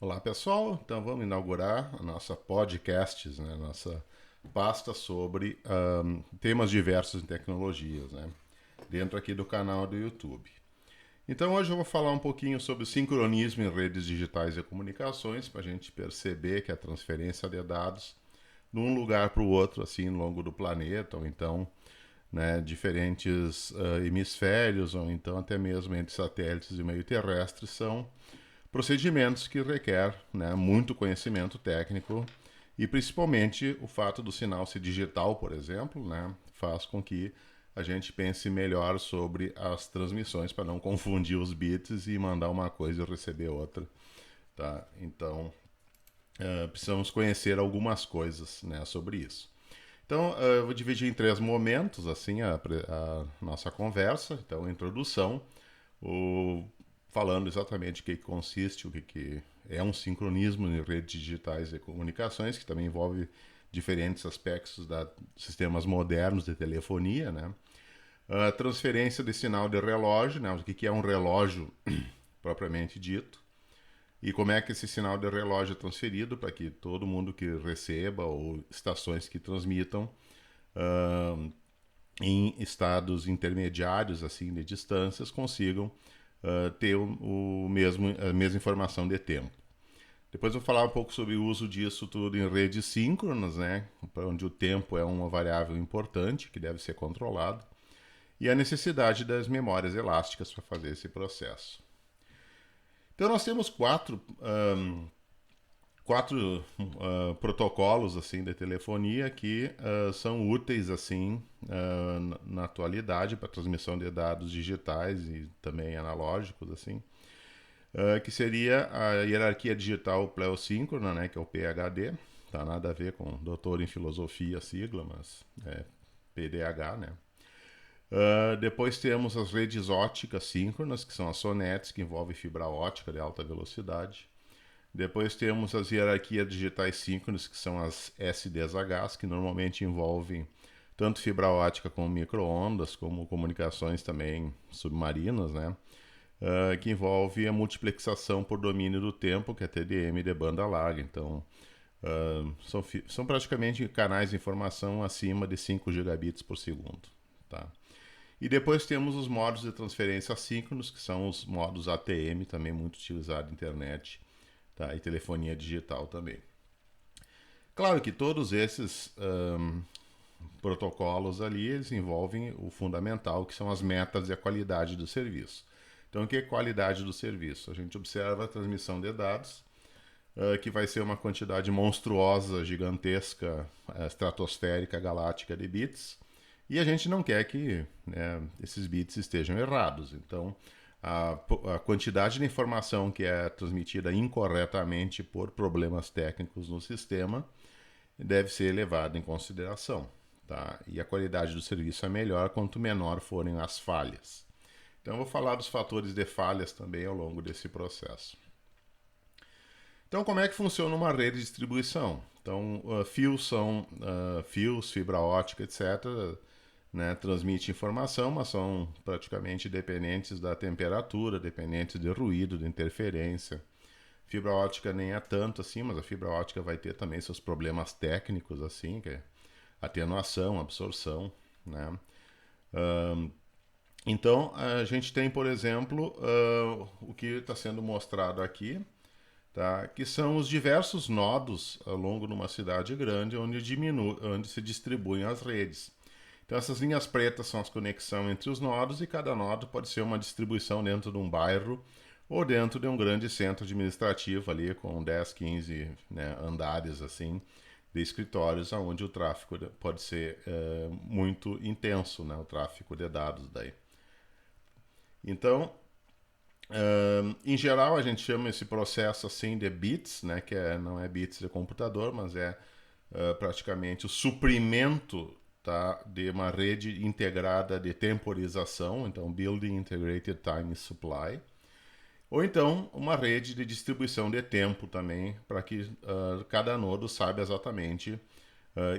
Olá pessoal, então vamos inaugurar a nossa podcasts, né? Nossa pasta sobre temas diversos em tecnologias, né? Dentro aqui do canal do YouTube. Então hoje eu vou falar um pouquinho sobre o sincronismo em redes digitais e comunicações, para a gente perceber que a transferência de dados de um lugar para o outro, assim, ao longo do planeta, ou então, né, diferentes hemisférios, ou então até mesmo entre satélites e meio terrestre, são procedimentos que requer, né, muito conhecimento técnico e principalmente o fato do sinal ser digital, por exemplo, né, faz com que a gente pense melhor sobre as transmissões para não confundir os bits e mandar uma coisa e receber outra, tá? Então, precisamos conhecer algumas coisas, né, sobre isso. Então, eu vou dividir em três momentos assim a nossa conversa. Então, a introdução, o, falando exatamente o que consiste, o que é um sincronismo em redes digitais e comunicações, que também envolve diferentes aspectos dos sistemas modernos de telefonia, né? A transferência de sinal de relógio, né? O que é um relógio propriamente dito, e como é que esse sinal de relógio é transferido para que todo mundo que receba ou estações que transmitam uh, em estados intermediários assim de distâncias consigam ter a mesma informação de tempo. Depois eu vou falar um pouco sobre o uso disso tudo em redes síncronas, né, onde o tempo é uma variável importante que deve ser controlado, e a necessidade das memórias elásticas para fazer esse processo. Então nós temos quatro protocolos assim de telefonia que são úteis assim na atualidade para transmissão de dados digitais e também analógicos assim, que seria a hierarquia digital pleossíncrona, né, que é o PHD, tá nada a ver com doutor em filosofia a sigla, mas é PDH, né. Depois temos as redes óticas síncronas, que são as SONETs, que envolvem fibra ótica de alta velocidade. Depois temos as hierarquias digitais síncronas, que são as SDSHs, que normalmente envolvem tanto fibra ótica como micro-ondas, como comunicações também submarinas, né? Que envolve a multiplexação por domínio do tempo, que é TDM de banda larga. Então, são praticamente canais de informação acima de 5 gigabits por segundo. Tá? E depois temos os modos de transferência assíncronos, que são os modos ATM, também muito utilizado na internet, tá? E telefonia digital também. Claro que todos esses protocolos ali, eles envolvem o fundamental, que são as metas e a qualidade do serviço. Então, o que é qualidade do serviço? A gente observa a transmissão de dados, que vai ser uma quantidade monstruosa, gigantesca, estratosférica, galáctica de bits, e a gente não quer que, né, esses bits estejam errados. Então, a quantidade de informação que é transmitida incorretamente por problemas técnicos no sistema deve ser levada em consideração. Tá? E a qualidade do serviço é melhor quanto menor forem as falhas. Então, eu vou falar dos fatores de falhas também ao longo desse processo. Então, como é que funciona uma rede de distribuição? Então, fios são fios, fibra ótica, etc., né, transmite informação, mas são praticamente dependentes da temperatura, dependentes de ruído, de interferência. Fibra ótica nem é tanto assim, mas a fibra ótica vai ter também seus problemas técnicos, assim, que é atenuação, absorção, né? Então, a gente tem, por exemplo, o que está sendo mostrado aqui, tá? Que são os diversos nodos ao longo de uma cidade grande onde se distribuem as redes. Então essas linhas pretas são as conexões entre os nodos e cada nodo pode ser uma distribuição dentro de um bairro ou dentro de um grande centro administrativo ali com 10, 15, né, andares assim de escritórios onde o tráfego pode ser muito intenso, né, o tráfego de dados daí. Então, em geral, a gente chama esse processo assim de bits, né, que não é bits de computador, mas é praticamente o suprimento, tá, de uma rede integrada de temporização, então Building Integrated Time Supply, ou então uma rede de distribuição de tempo também, para que cada nodo saiba exatamente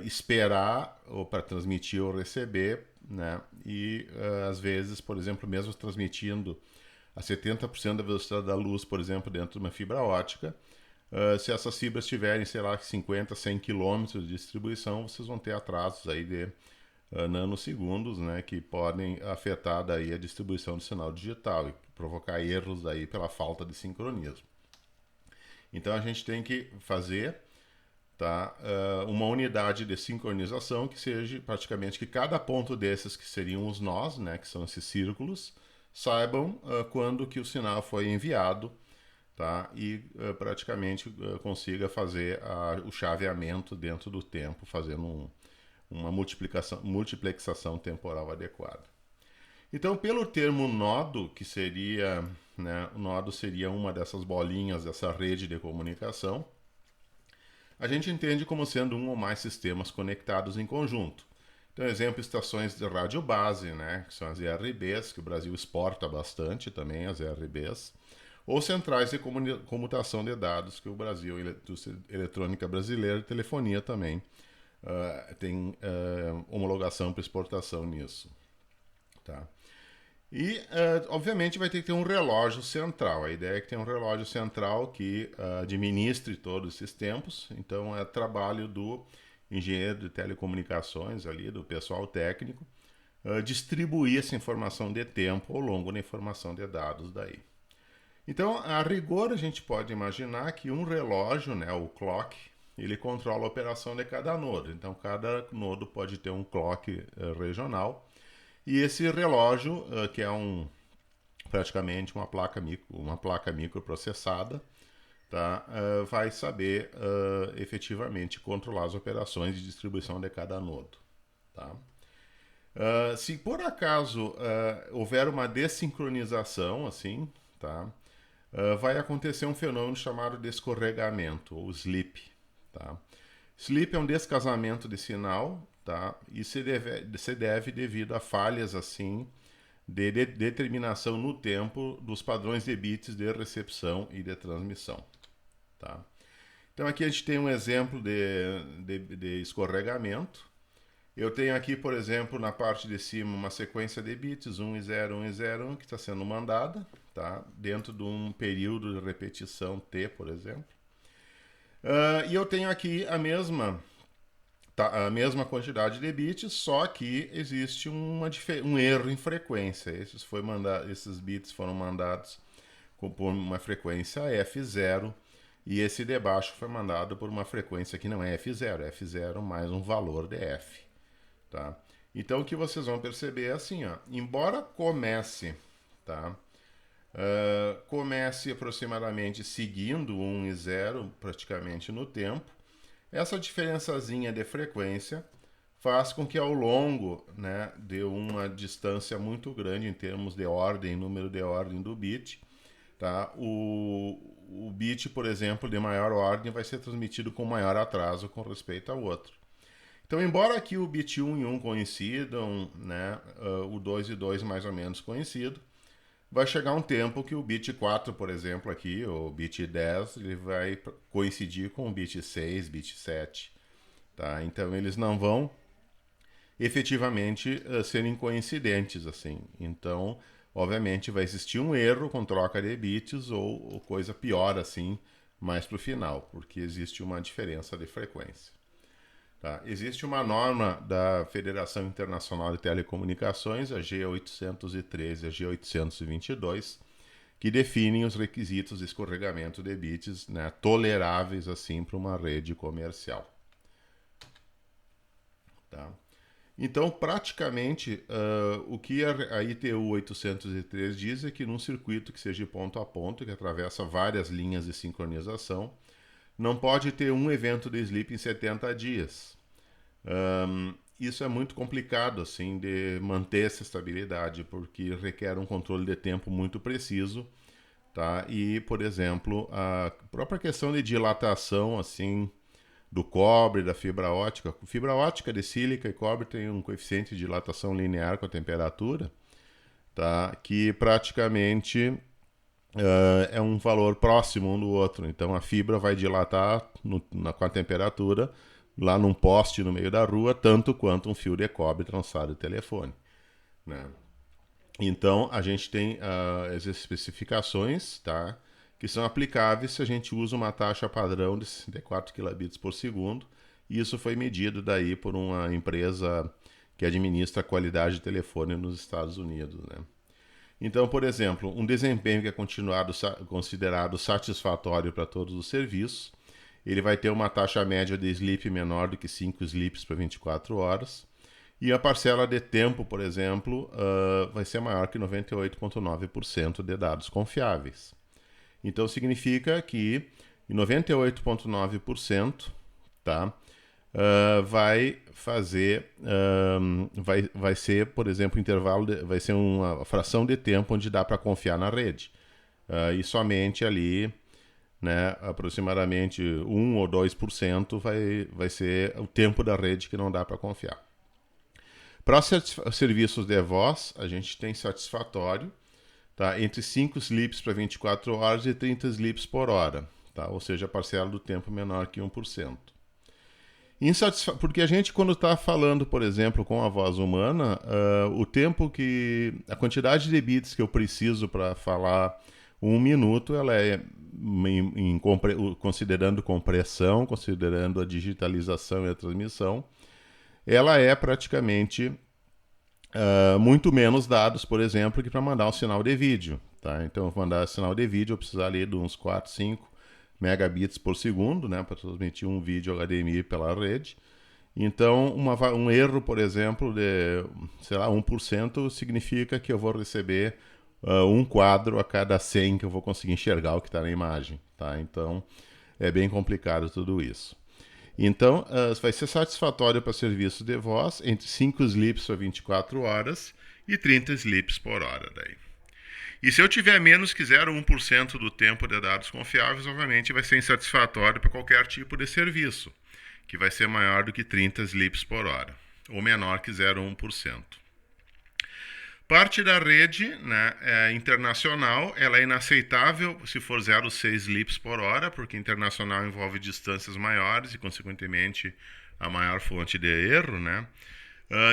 esperar ou para transmitir ou receber, né, e às vezes, por exemplo, mesmo transmitindo a 70% da velocidade da luz, por exemplo, dentro de uma fibra ótica, Se essas fibras tiverem, sei lá, 50, 100 quilômetros de distribuição, vocês vão ter atrasos aí de nanosegundos, né, que podem afetar daí a distribuição do sinal digital e provocar erros daí pela falta de sincronismo. Então a gente tem que fazer, tá, uma unidade de sincronização que seja praticamente que cada ponto desses, que seriam os nós, né, que são esses círculos, saibam quando que o sinal foi enviado, tá, e praticamente consiga fazer o chaveamento dentro do tempo, fazendo uma multiplexação temporal adequada. Então, pelo termo nodo, que seria, né, o nodo seria uma dessas bolinhas dessa rede de comunicação, a gente entende como sendo um ou mais sistemas conectados em conjunto. Então, exemplo, estações de rádio base, né, que são as ERBs, que o Brasil exporta bastante também, as ERBs, ou centrais de comutação de dados, que o Brasil, indústria eletrônica brasileira, telefonia também, tem homologação para exportação nisso. Tá? E, obviamente, vai ter que ter um relógio central. A ideia é que tenha um relógio central que administre todos esses tempos. Então, é trabalho do engenheiro de telecomunicações, ali, do pessoal técnico, distribuir essa informação de tempo ao longo da informação de dados daí. Então, a rigor, a gente pode imaginar que um relógio, né, o clock, ele controla a operação de cada nodo. Então, cada nodo pode ter um clock regional. E esse relógio, que é praticamente uma placa microprocessada, tá, vai saber efetivamente controlar as operações de distribuição de cada nodo. Tá? Se por acaso houver uma desincronização, assim, tá, vai acontecer um fenômeno chamado de escorregamento, ou slip. Tá? Slip é um descasamento de sinal, tá? E se deve devido a falhas assim de determinação no tempo dos padrões de bits de recepção e de transmissão. Tá? Então aqui a gente tem um exemplo de escorregamento. Eu tenho aqui, por exemplo, na parte de cima uma sequência de bits 1 e 0, 1 e 0, 1, que está sendo mandada, tá? Dentro de um período de repetição T, por exemplo. E eu tenho aqui a mesma quantidade de bits, só que existe um erro em frequência. Esses bits foram mandados por uma frequência F0 e esse de baixo foi mandado por uma frequência que não é F0, é F0 mais um valor de F. Tá? Então o que vocês vão perceber é assim, ó, embora comece, tá? Comece aproximadamente seguindo 1 e 0 praticamente no tempo, essa diferençazinha de frequência faz com que ao longo, né, de uma distância muito grande em termos de ordem, número de ordem do bit, tá, o bit, por exemplo, de maior ordem vai ser transmitido com maior atraso com respeito ao outro. Então, embora aqui o bit 1 e 1 coincidam, né, o 2 e 2 mais ou menos coincido, vai chegar um tempo que o bit 4, por exemplo, aqui, o bit 10, ele vai coincidir com o bit 6, bit 7. Tá? Então, eles não vão efetivamente serem coincidentes, assim. Então, obviamente, vai existir um erro com troca de bits ou coisa pior, assim, mais para o final, porque existe uma diferença de frequência. Tá? Existe uma norma da Federação Internacional de Telecomunicações, a G813 e a G822, que definem os requisitos de escorregamento de bits, né, toleráveis assim para uma rede comercial. Tá? Então, praticamente, o que a ITU 803 diz é que num circuito que seja ponto a ponto, que atravessa várias linhas de sincronização, não pode ter um evento de sleep em 70 dias. Isso é muito complicado assim de manter essa estabilidade, porque requer um controle de tempo muito preciso, tá? E, por exemplo, a própria questão de dilatação assim do cobre, da fibra ótica. Fibra ótica de sílica e cobre tem um coeficiente de dilatação linear com a temperatura, tá? Que praticamente é um valor próximo um do outro. Então a fibra vai dilatar com a temperatura lá num poste no meio da rua, tanto quanto um fio de cobre trançado de telefone. Né? Então a gente tem as especificações, tá? que são aplicáveis se a gente usa uma taxa padrão de 64 kilobits por segundo, e isso foi medido daí por uma empresa que administra a qualidade de telefone nos Estados Unidos, né? Então, por exemplo, um desempenho que é considerado satisfatório para todos os serviços, ele vai ter uma taxa média de sleep menor do que 5 sleeps para 24 horas, e a parcela de tempo, por exemplo, vai ser maior que 98,9% de dados confiáveis. Então significa que em 98,9%, tá, vai fazer, vai ser, por exemplo, vai ser uma fração de tempo onde dá para confiar na rede. E somente ali, né, aproximadamente 1 ou 2% vai ser o tempo da rede que não dá para confiar. Para serviços de voz, a gente tem satisfatório, tá, entre 5 sleeps para 24 horas e 30 sleeps por hora, tá, ou seja, a parcela do tempo menor que 1%. Porque a gente, quando está falando, por exemplo, com a voz humana, o tempo a quantidade de bits que eu preciso para falar 1 minuto, ela é, considerando compressão, considerando a digitalização e a transmissão, ela é praticamente muito menos dados, por exemplo, que para mandar um sinal de vídeo. Tá? Então, mandar sinal de vídeo, eu preciso ali de uns 4, 5 megabits por segundo, né, para transmitir um vídeo HDMI pela rede. Então, um erro, por exemplo, de, sei lá, 1% significa que eu vou receber um quadro a cada 100 que eu vou conseguir enxergar o que está na imagem. Tá? Então, é bem complicado tudo isso. Então, vai ser satisfatório para serviços de voz entre 5 sleeps por 24 horas e 30 sleeps por hora. Daí. E se eu tiver menos que 0,1% do tempo de dados confiáveis, obviamente vai ser insatisfatório para qualquer tipo de serviço, que vai ser maior do que 30 sleeps por hora, ou menor que 0,1%. Parte da rede, né, internacional, ela é inaceitável se for 0,6 sleeps por hora, porque internacional envolve distâncias maiores e, consequentemente, a maior fonte de erro, né?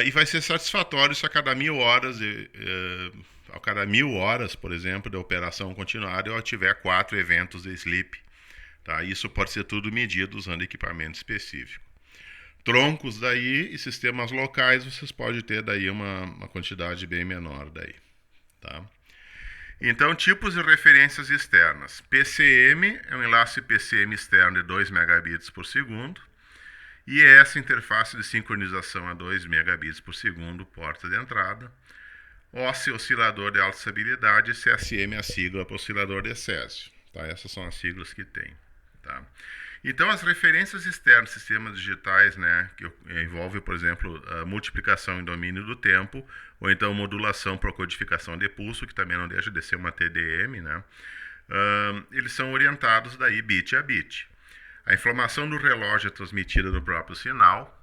E vai ser satisfatório se a cada 1.000 horas, por exemplo, de operação continuada, eu tiver 4 eventos de sleep. Tá? Isso pode ser tudo medido usando equipamento específico. Troncos daí e sistemas locais, vocês podem ter daí uma quantidade bem menor daí, tá? Então, tipos de referências externas. PCM é um enlace PCM externo de 2 megabits por segundo, e essa interface de sincronização a 2 megabits por segundo, porta de entrada. OSI, oscilador de alta estabilidade, e CSM, a sigla para oscilador de Césio, tá? Essas são as siglas que tem, tá? Então, as referências externas, sistemas digitais, né, que envolve, por exemplo, a multiplicação em domínio do tempo, ou então modulação por codificação de pulso, que também não deixa de ser uma TDM, né, eles são orientados daí bit a bit. A informação do relógio é transmitida no próprio sinal.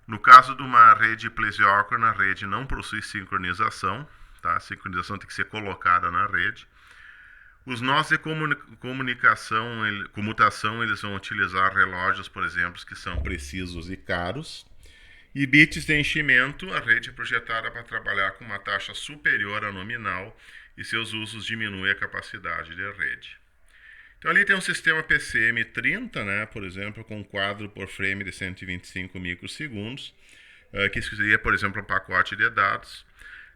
No caso de uma rede plesiócrona, a rede não possui sincronização, tá? A sincronização tem que ser colocada na rede. Os nós de comutação, eles vão utilizar relógios, por exemplo, que são precisos e caros. E bits de enchimento, a rede é projetada para trabalhar com uma taxa superior à nominal e seus usos diminuem a capacidade da rede. Então ali tem um sistema PCM30, né, por exemplo, com um quadro por frame de 125 microsegundos, que seria, por exemplo, um pacote de dados.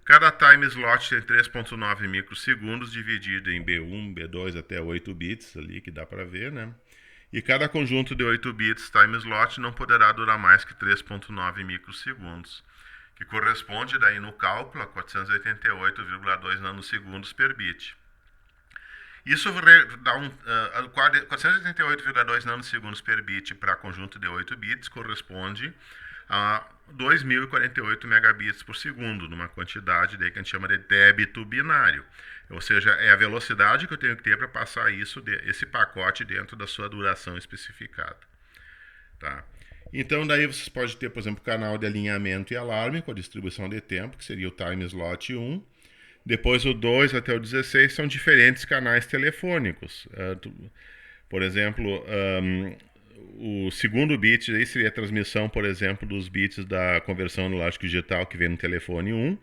Cada time slot tem 3,9 microsegundos, dividido em B1, B2 até 8 bits ali, que dá para ver, né? E cada conjunto de 8 bits time slot não poderá durar mais que 3,9 microsegundos, que corresponde daí no cálculo a 488,2 nanosegundos per bit. Isso dá 488,2 nanosegundos per bit para conjunto de 8 bits corresponde a 2.048 megabits por segundo, numa quantidade daí que a gente chama de débito binário. Ou seja, é a velocidade que eu tenho que ter para passar esse pacote dentro da sua duração especificada. Tá? Então, daí vocês podem ter, por exemplo, canal de alinhamento e alarme com a distribuição de tempo, que seria o time slot 1. Depois, o 2 até o 16 são diferentes canais telefônicos. Por exemplo, o segundo bit aí seria a transmissão, por exemplo, dos bits da conversão analógico digital que vem no telefone 1.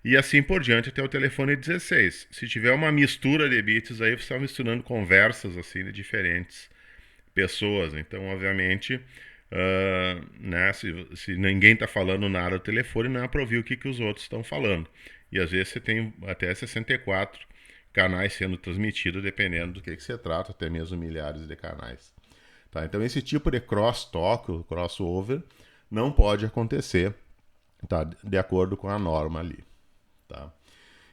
e assim por diante até o telefone 16. Se tiver uma mistura de bits aí, você está misturando conversas assim de diferentes pessoas. Então, obviamente, né, se ninguém está falando nada no telefone, não é para ouvir o que os outros estão falando. E às vezes você tem até 64 canais sendo transmitidos, dependendo do que se trata, até mesmo milhares de canais. Tá? Então, esse tipo de crosstalk, o crossover, não pode acontecer, tá? De acordo com a norma ali. Tá?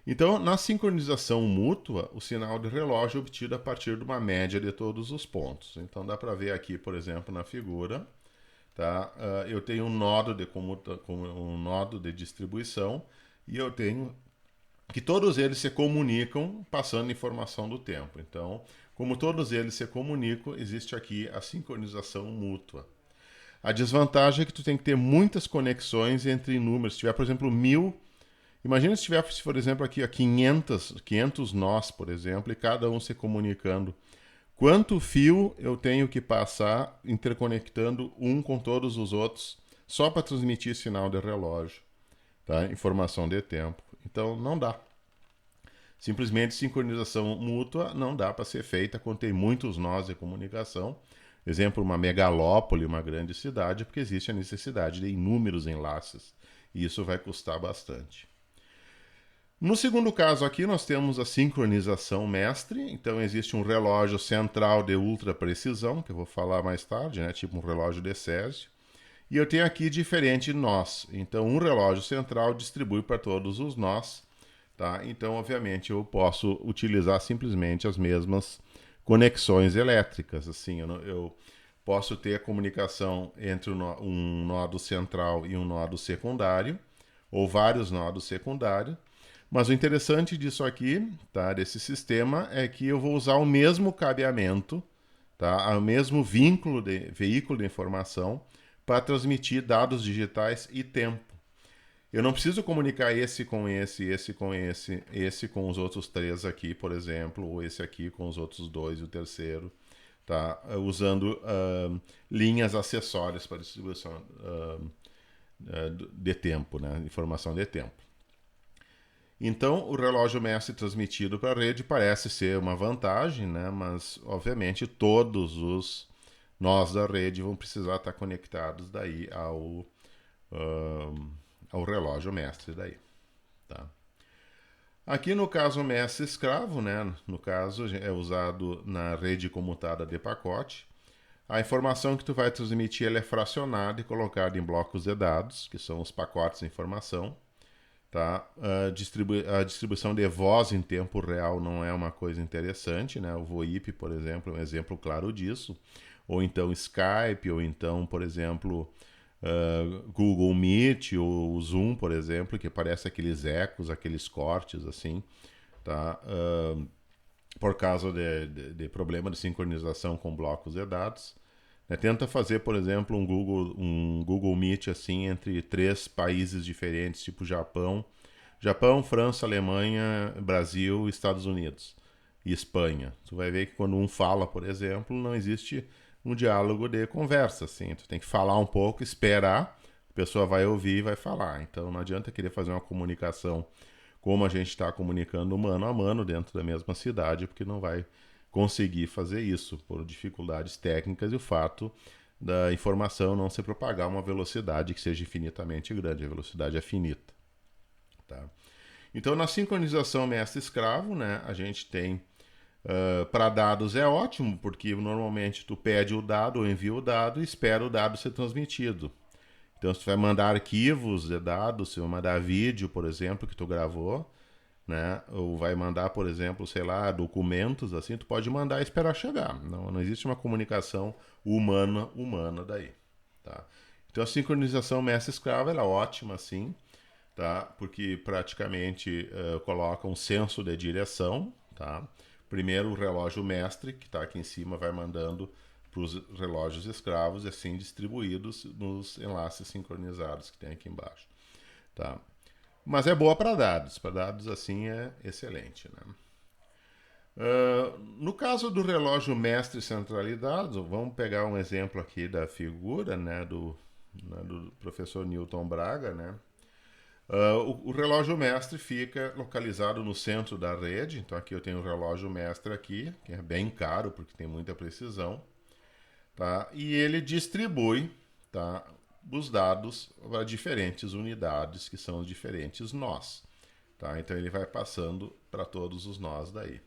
Então, na sincronização mútua, o sinal de relógio é obtido a partir de uma média de todos os pontos. Então, dá para ver aqui, por exemplo, na figura, tá? Eu tenho um nodo um nodo de distribuição e eu tenho que todos eles se comunicam passando informação do tempo. Então, como todos eles se comunicam, existe aqui a sincronização mútua. A desvantagem é que tu tem que ter muitas conexões entre números. Se tiver, por exemplo, 1000, imagina se tiver, por exemplo, aqui 500 nós, por exemplo, e cada um se comunicando. Quanto fio eu tenho que passar interconectando um com todos os outros só para transmitir sinal de relógio, tá? Informação de tempo. Então não dá. Simplesmente sincronização mútua não dá para ser feita quando tem muitos nós de comunicação. Exemplo, uma megalópole, uma grande cidade, porque existe a necessidade de inúmeros enlaces. E isso vai custar bastante. No segundo caso aqui, nós temos a sincronização mestre. Então, existe um relógio central de ultra precisão, que eu vou falar mais tarde, né? Tipo um relógio de Césio. E eu tenho aqui diferentes nós. Então, um relógio central distribui para todos os nós. Tá? Então, obviamente, eu posso utilizar simplesmente as mesmas conexões elétricas. Assim, eu posso ter a comunicação entre um nodo central e um nodo secundário, ou vários nodos secundários. Mas o interessante disso aqui, tá, desse sistema, é que eu vou usar o mesmo cabeamento, tá, o mesmo veículo de informação para transmitir dados digitais e tempo. Eu não preciso comunicar esse com esse com esse com os outros três aqui, por exemplo, ou esse aqui com os outros dois e o terceiro, tá? Usando linhas acessórias para distribuição de tempo, né? Informação de tempo. Então, o relógio mestre transmitido para a rede parece ser uma vantagem, né? Mas, obviamente, todos os nós da rede vão precisar estar conectados daí ao relógio mestre daí. Tá? Aqui no caso mestre-escravo, né? No caso é usado na rede comutada de pacote. A informação que tu vai transmitir ela é fracionada e colocada em blocos de dados, que são os pacotes de informação. Tá? A distribuição de voz em tempo real não é uma coisa interessante, né? O VoIP, por exemplo, é um exemplo claro disso. Ou então Skype, ou então, por exemplo, Google Meet ou Zoom, por exemplo, que parece aqueles ecos, aqueles cortes assim, tá? Por causa de problema de sincronização com blocos de dados. Tenta fazer, por exemplo, um Google Meet assim entre 3 países diferentes, tipo Japão, França, Alemanha, Brasil, Estados Unidos e Espanha. Tu vai ver que quando um fala, por exemplo, não existe um diálogo de conversa, assim. Tu tem que falar um pouco, esperar, a pessoa vai ouvir e vai falar. Então não adianta querer fazer uma comunicação como a gente está comunicando mano a mano dentro da mesma cidade, porque não vai conseguir fazer isso por dificuldades técnicas e o fato da informação não se propagar a uma velocidade que seja infinitamente grande. A velocidade é finita. Tá? Então, na sincronização mestre-escravo, né, a gente tem para dados é ótimo, porque normalmente tu pede o dado ou envia o dado e espera o dado ser transmitido. Então, se tu vai mandar arquivos de dados, se vai mandar vídeo, por exemplo, que tu gravou, né? Ou vai mandar, por exemplo, sei lá, documentos, assim, tu pode mandar e esperar chegar. Não existe uma comunicação humana daí, tá? Então a sincronização mestre-escravo ela é ótima, assim, tá? Porque praticamente coloca um senso de direção, tá? Primeiro o relógio mestre, que está aqui em cima, vai mandando para os relógios escravos, assim distribuídos nos enlaces sincronizados que tem aqui embaixo, tá? Mas é boa para dados. Para dados, assim, é excelente. Né? No caso do relógio mestre centralizado, vamos pegar um exemplo aqui da figura, né, do professor Newton Braga. Né? O relógio mestre fica localizado no centro da rede. Então aqui eu tenho o relógio mestre aqui, que é bem caro porque tem muita precisão, tá? E ele distribui, tá, os dados para diferentes unidades, que são os diferentes nós. Tá? Então ele vai passando para todos os nós daí,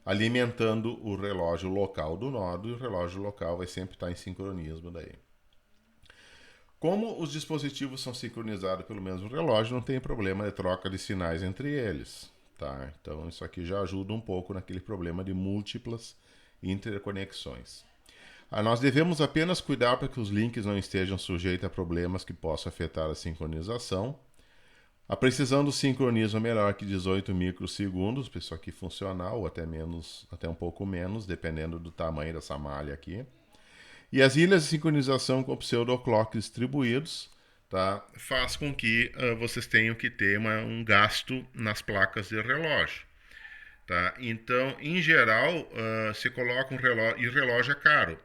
alimentando o relógio local do nodo, e o relógio local vai sempre estar em sincronismo daí. Como os dispositivos são sincronizados pelo mesmo relógio, não tem problema de troca de sinais entre eles. Tá? Então isso aqui já ajuda um pouco naquele problema de múltiplas interconexões. Nós devemos apenas cuidar para que os links não estejam sujeitos a problemas que possam afetar a sincronização. A precisão do sincronismo é melhor que 18 microsegundos, para isso aqui funcionar, ou até menos, até um pouco menos, dependendo do tamanho dessa malha aqui. E as ilhas de sincronização com pseudoclocks distribuídos, tá, faz com que vocês tenham que ter um gasto nas placas de relógio. Tá? Então, em geral, você coloca um relógio, e o relógio é caro.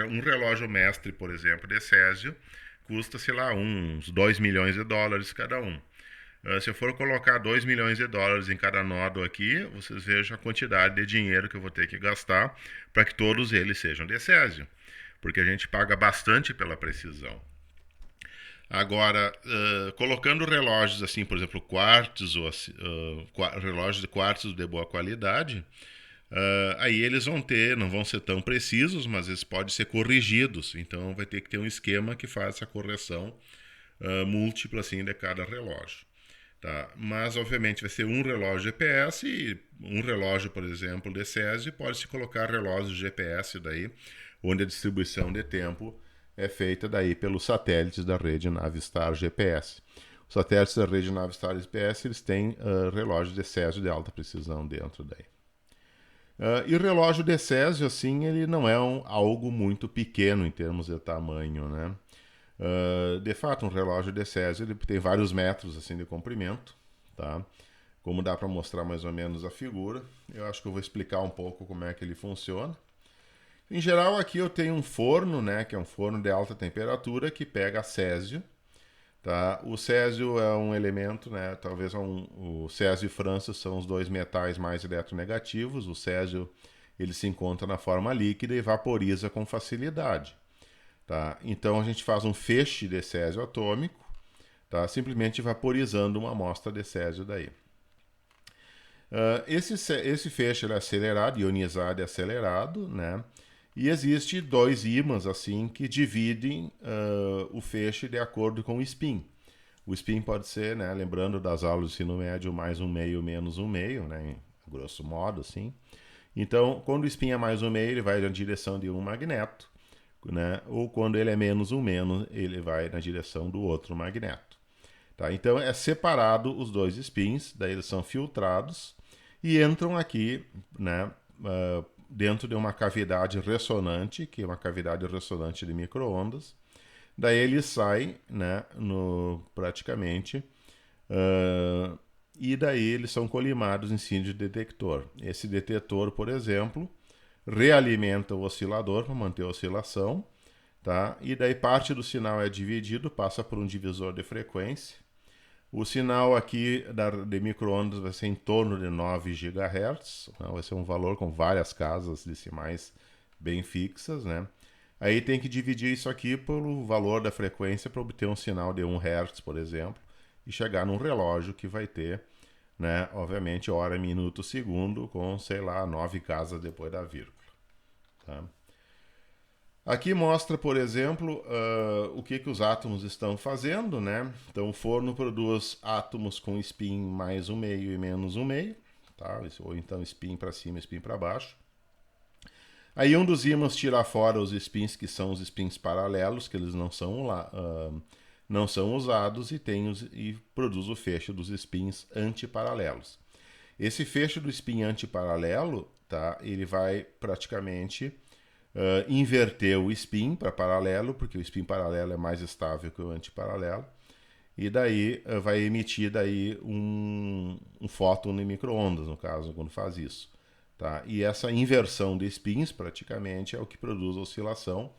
Um relógio mestre, por exemplo, de Césio, custa, sei lá, uns 2 milhões de dólares cada um. Se eu for colocar 2 milhões de dólares em cada nodo aqui, vocês vejam a quantidade de dinheiro que eu vou ter que gastar para que todos eles sejam de Césio, porque a gente paga bastante pela precisão. Agora, colocando relógios assim, por exemplo, quartzo, relógios de quartzo de boa qualidade, aí eles não vão ser tão precisos, mas eles podem ser corrigidos. Então vai ter que ter um esquema que faça essa correção múltipla assim, de cada relógio. Tá? Mas, obviamente, vai ser um relógio GPS e um relógio, por exemplo, de Césio, pode-se colocar relógios GPS daí, onde a distribuição de tempo é feita daí pelos satélites da rede Navistar GPS. Os satélites da rede Navistar GPS, eles têm relógios de Césio de alta precisão dentro daí. E o relógio de Césio, assim, ele não é algo muito pequeno em termos de tamanho, né? De fato, um relógio de Césio ele tem vários metros assim de comprimento, tá? Como dá para mostrar mais ou menos a figura, eu acho que eu vou explicar um pouco como é que ele funciona. Em geral, aqui eu tenho um forno, né, que é um forno de alta temperatura que pega Césio, tá? O Césio é um elemento, né, talvez o Césio e França são os dois metais mais eletronegativos. O Césio ele se encontra na forma líquida e vaporiza com facilidade. Tá? Então a gente faz um feixe de césio atômico, tá? Simplesmente vaporizando uma amostra de césio daí. Esse feixe é acelerado, ionizado e acelerado, né? E existe dois ímãs assim que dividem o feixe de acordo com o spin. O spin pode ser, né, lembrando das aulas do ensino médio, mais um meio menos um meio, né, grosso modo assim. Então, quando o spin é mais um meio, ele vai na direção de um magneto. Né? Ou quando ele é menos um menos, ele vai na direção do outro magneto. Tá? Então é separado os dois spins, daí eles são filtrados e entram aqui, né, dentro de uma cavidade ressonante, que é uma cavidade ressonante de micro-ondas. Daí eles saem, né, praticamente, e daí eles são colimados em cima de detector. Esse detector, por exemplo, realimenta o oscilador para manter a oscilação, tá? E daí parte do sinal é dividido, passa por um divisor de frequência. O sinal aqui de micro-ondas vai ser em torno de 9 GHz, né? Vai ser um valor com várias casas decimais bem fixas, né? Aí tem que dividir isso aqui pelo valor da frequência para obter um sinal de 1 Hz, por exemplo, e chegar num relógio que vai ter, né, obviamente, hora, minuto, segundo, com, sei lá, 9 casas depois da vírgula. Tá? Aqui mostra, por exemplo, o que os átomos estão fazendo, né? Então o forno produz átomos com spin mais um meio e menos um meio, tá? Ou então spin para cima e spin para baixo. Aí um dos ímãs tira fora os spins que são os spins paralelos, que eles não são usados, e produz o feixe dos spins antiparalelos. Esse feixe do spin antiparalelo, tá? Ele vai praticamente inverter o spin para paralelo, porque o spin paralelo é mais estável que o antiparalelo, e daí vai emitir daí um fóton de micro-ondas, no caso, quando faz isso. Tá? E essa inversão de spins, praticamente, é o que produz a oscilação,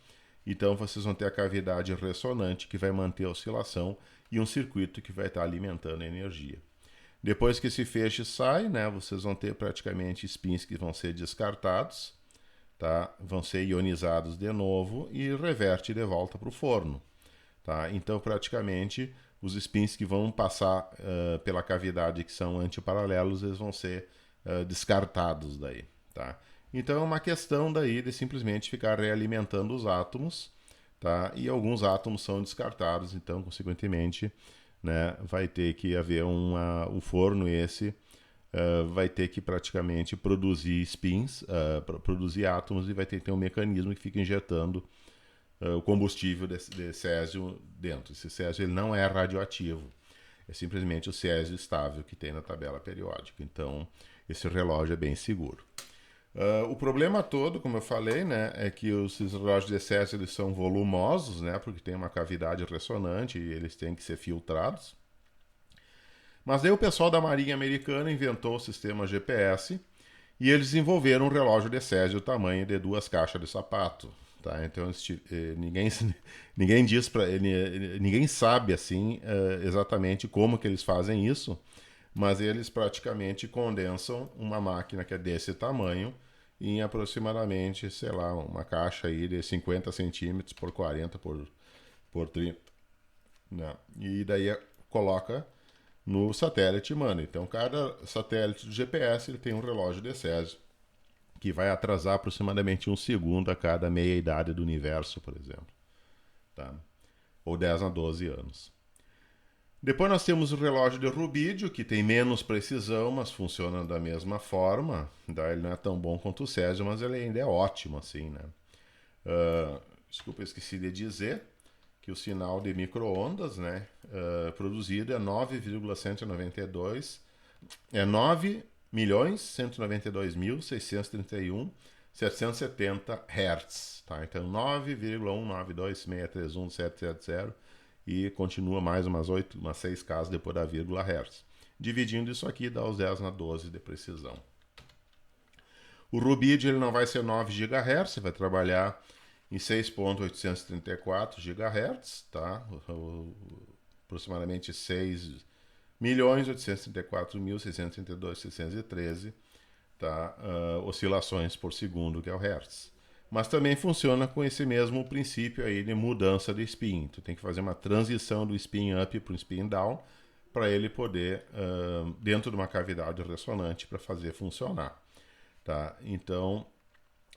Então vocês vão ter a cavidade ressonante que vai manter a oscilação e um circuito que vai estar alimentando a energia. Depois que esse feixe sai, né, vocês vão ter praticamente spins que vão ser descartados, tá? Vão ser ionizados de novo e reverte de volta para o forno. Tá? Então, praticamente, os spins que vão passar pela cavidade que são antiparalelos, eles vão ser descartados daí. Tá? Então, é uma questão daí de simplesmente ficar realimentando os átomos, tá? E alguns átomos são descartados, então, consequentemente, né, vai ter que haver um forno esse vai ter que praticamente produzir spins, produzir átomos e vai ter que ter um mecanismo que fica injetando o combustível de césio dentro. Esse césio ele não é radioativo, é simplesmente o césio estável que tem na tabela periódica. Então, esse relógio é bem seguro. O problema todo, como eu falei, né, é que esses relógios de césio eles são volumosos, né, porque tem uma cavidade ressonante e eles têm que ser filtrados. Mas daí o pessoal da Marinha Americana inventou o sistema GPS e eles desenvolveram um relógio de césio do tamanho de 2 caixas de sapato. Tá? Então ninguém diz para ninguém sabe assim exatamente como que eles fazem isso, mas eles praticamente condensam uma máquina que é desse tamanho em aproximadamente, sei lá, uma caixa aí de 50 centímetros por 40 por 30. Né? E daí coloca no satélite, mano. Então cada satélite do GPS ele tem um relógio de césio que vai atrasar aproximadamente 1 segundo a cada meia idade do universo, por exemplo. Tá? Ou 10 a 12 anos. Depois nós temos o relógio de rubídio, que tem menos precisão, mas funciona da mesma forma. Tá? Ele não é tão bom quanto o césio, mas ele ainda é ótimo, assim, né? Desculpa, eu esqueci de dizer que o sinal de micro-ondas, né, produzido é 9,192, é 9.192.631.770 Hz, tá? Então 9,192.631.770 e continua mais umas 6 casas depois da vírgula Hz. Dividindo isso aqui dá os 10 na 12 de precisão. O rubídio ele não vai ser 9 GHz, vai trabalhar em 6.834 GHz, tá? Aproximadamente 6.834.632.613, tá? Oscilações por segundo, que é o Hertz. Mas também funciona com esse mesmo princípio aí de mudança de spin. Tu tem que fazer uma transição do spin up para o spin down para ele poder, dentro de uma cavidade ressonante, para fazer funcionar. Tá? Então,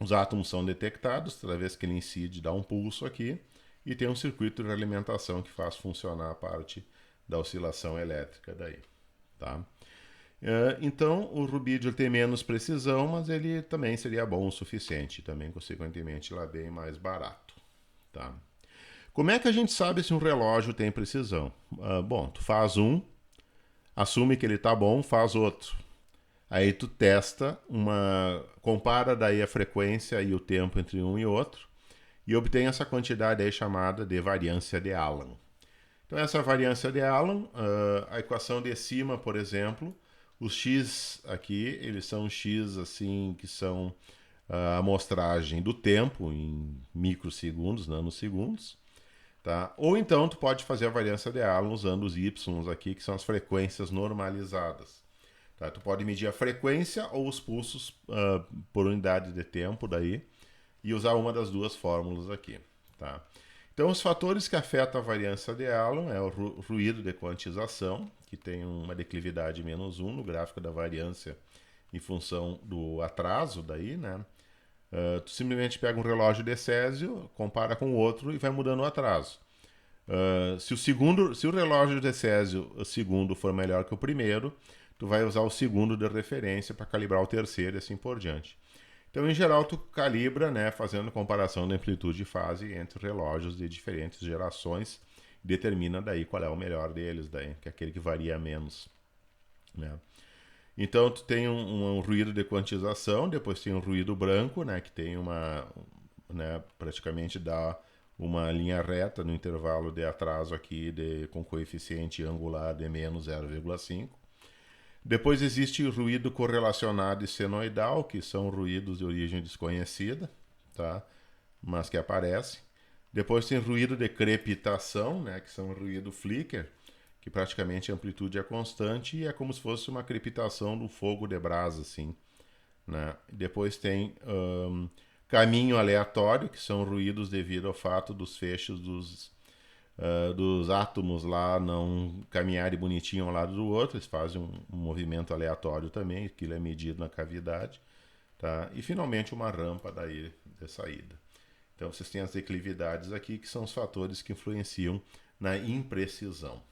os átomos são detectados, toda vez que ele incide, dá um pulso aqui, e tem um circuito de alimentação que faz funcionar a parte da oscilação elétrica daí. Tá? Então, o rubídio tem menos precisão, mas ele também seria bom o suficiente, também, consequentemente, lá bem mais barato. Tá? Como é que a gente sabe se um relógio tem precisão? Bom, tu faz um, assume que ele está bom, faz outro. Aí tu testa compara daí a frequência e o tempo entre um e outro e obtém essa quantidade aí chamada de variância de Allen. Então essa variância de Allen, a equação de cima, por exemplo, os x aqui, eles são x assim que são a amostragem do tempo em microsegundos, nanosegundos, tá? Ou então tu pode fazer a variância de Allen usando os y aqui, que são as frequências normalizadas. Tá? Tu pode medir a frequência ou os pulsos por unidade de tempo daí e usar uma das duas fórmulas aqui. Tá? Então, os fatores que afetam a variância de Allen é o ruído de quantização, que tem uma declividade menos 1 no gráfico da variância em função do atraso daí, né? Tu simplesmente pega um relógio de césio, compara com o outro e vai mudando o atraso. Se o relógio de césio o segundo for melhor que o primeiro, tu vai usar o segundo de referência para calibrar o terceiro e assim por diante. Então, em geral, tu calibra, né, fazendo comparação da amplitude de fase entre relógios de diferentes gerações, e determina daí qual é o melhor deles, daí, que é aquele que varia menos. Né? Então, tu tem um ruído de quantização, depois tem um ruído branco, né, que tem praticamente dá uma linha reta no intervalo de atraso aqui com coeficiente angular de menos 0,5. Depois existe o ruído correlacionado e senoidal, que são ruídos de origem desconhecida, tá? Mas que aparecem. Depois tem ruído de crepitação, né, que são ruído flicker, que praticamente a amplitude é constante e é como se fosse uma crepitação do fogo de brasa, assim, né? Depois tem caminho aleatório, que são ruídos devido ao fato dos fechos dos átomos lá não caminharem bonitinho um ao lado do outro, eles fazem um movimento aleatório também, aquilo é medido na cavidade, tá? E finalmente uma rampa daí de saída. Então vocês têm as declividades aqui, que são os fatores que influenciam na imprecisão.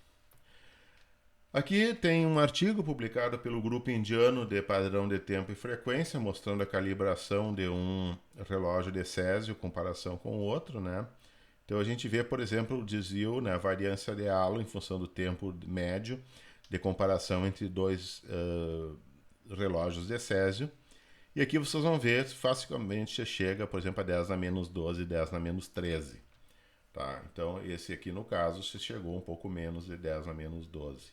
Aqui tem um artigo publicado pelo grupo indiano de padrão de tempo e frequência, mostrando a calibração de um relógio de Césio em comparação com o outro, né? Então a gente vê, por exemplo, o desvio, né, a variância de halo em função do tempo médio de comparação entre dois relógios de Césio. E aqui vocês vão ver, facilmente chega, por exemplo, a 10 na menos 12 e 10 na menos 13. Tá? Então esse aqui no caso se chegou um pouco menos de 10 na menos 12.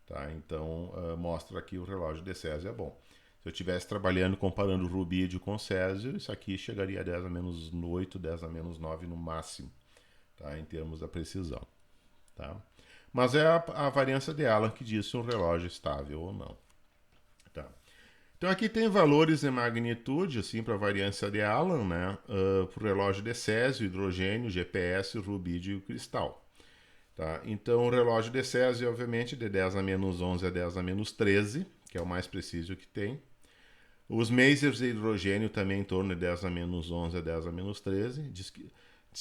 Tá? Então, mostra que o relógio de Césio é bom. Se eu estivesse trabalhando comparando o rubídio com o Césio, isso aqui chegaria a 10 a menos 8, 10 a menos 9 no máximo, tá? Em termos da precisão. Tá? Mas é a variância de Allen que diz se um relógio é estável ou não. Tá? Então aqui tem valores de magnitude assim, para a variância de Allen, né? Para o relógio de Césio, hidrogênio, GPS, rubídio e cristal. Tá? Então, o relógio de Césio, obviamente, de 10 a menos 11 a 10 a menos 13, que é o mais preciso que tem. Os masers de hidrogênio também em torno de 10 a menos 11 a 10 a menos 13. Diz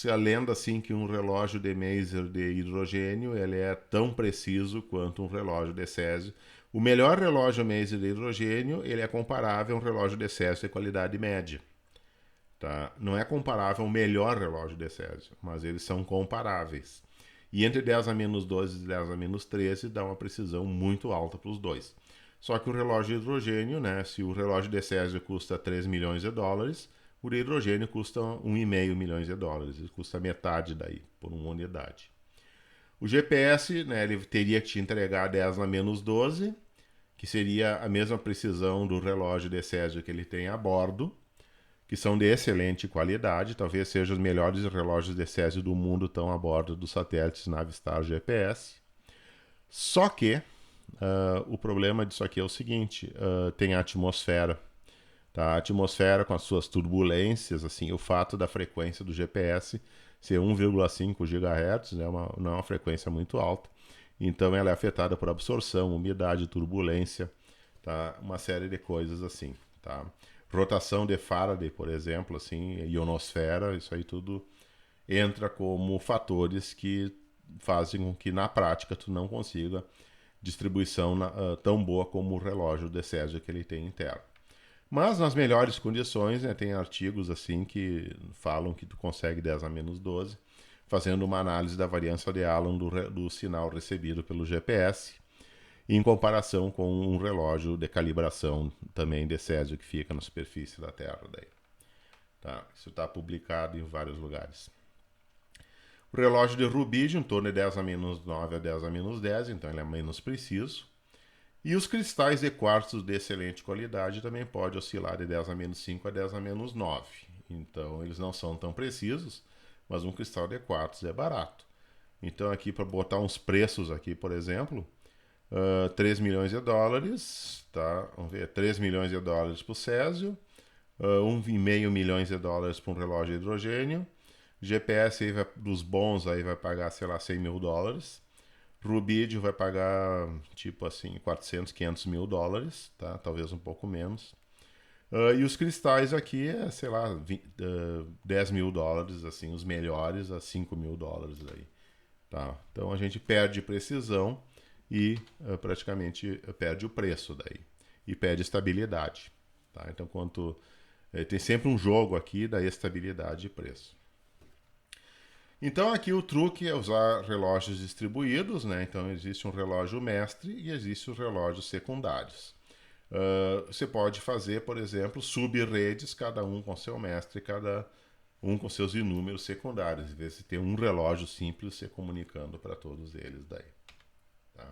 a lenda assim que um relógio de maser de hidrogênio ele é tão preciso quanto um relógio de Césio. O melhor relógio maser de hidrogênio ele é comparável a um relógio de Césio de qualidade média. Tá? Não é comparável ao melhor relógio de Césio, mas eles são comparáveis. E entre 10 a menos 12 e 10 a menos 13 dá uma precisão muito alta para os dois. Só que o relógio de hidrogênio, né, se o relógio de Césio custa 3 milhões de dólares, o de hidrogênio custa 1,5 milhões de dólares. Ele custa metade daí, por uma unidade. O GPS, né, ele teria que te entregar 10 a menos 12, que seria a mesma precisão do relógio de Césio que ele tem a bordo, que são de excelente qualidade, talvez sejam os melhores relógios de Césio do mundo estão a bordo dos satélites Navistar GPS. Só que o problema disso aqui é o seguinte, tem a atmosfera. Tá? A atmosfera com as suas turbulências, assim, o fato da frequência do GPS ser 1,5 GHz, né, não é uma frequência muito alta, então ela é afetada por absorção, umidade, turbulência, tá? Uma série de coisas assim. Tá? Rotação de Faraday, por exemplo, assim, ionosfera, isso aí tudo entra como fatores que fazem com que na prática tu não consiga distribuição tão boa como o relógio de Césio que ele tem interno. Mas nas melhores condições, né, tem artigos assim que falam que tu consegue 10 a menos 12, fazendo uma análise da variância de Allen do sinal recebido pelo GPS, em comparação com um relógio de calibração também de Césio que fica na superfície da Terra. Daí. Tá? Isso está publicado em vários lugares. O relógio de rubídio, em torno de 10 a menos 9 a 10 a menos 10, então ele é menos preciso. E os cristais de quartzo de excelente qualidade também pode oscilar de 10 a menos 5 a 10 a menos 9. Então eles não são tão precisos, mas um cristal de quartzo é barato. Então aqui para botar uns preços aqui, por exemplo, 3 milhões de dólares, tá? Vamos ver, 3 milhões de dólares para o Césio, 1,5 milhões de dólares para um relógio de hidrogênio, GPS aí dos bons aí vai pagar, sei lá, 100 mil dólares, rubídio vai pagar, tipo assim, 400, 500 mil dólares, tá? Talvez um pouco menos. E os cristais aqui é, sei lá, 10 mil dólares, assim, os melhores a 5 mil dólares aí, tá? Então a gente perde precisão e praticamente perde o preço daí. E perde estabilidade, tá? Então tem sempre um jogo aqui da estabilidade de preço. Então aqui o truque é usar relógios distribuídos, né? Então existe um relógio mestre e existe os relógios secundários. Você pode fazer, por exemplo, sub-redes, cada um com seu mestre, cada um com seus inúmeros secundários. Em vez de ter um relógio simples se comunicando para todos eles daí. Tá?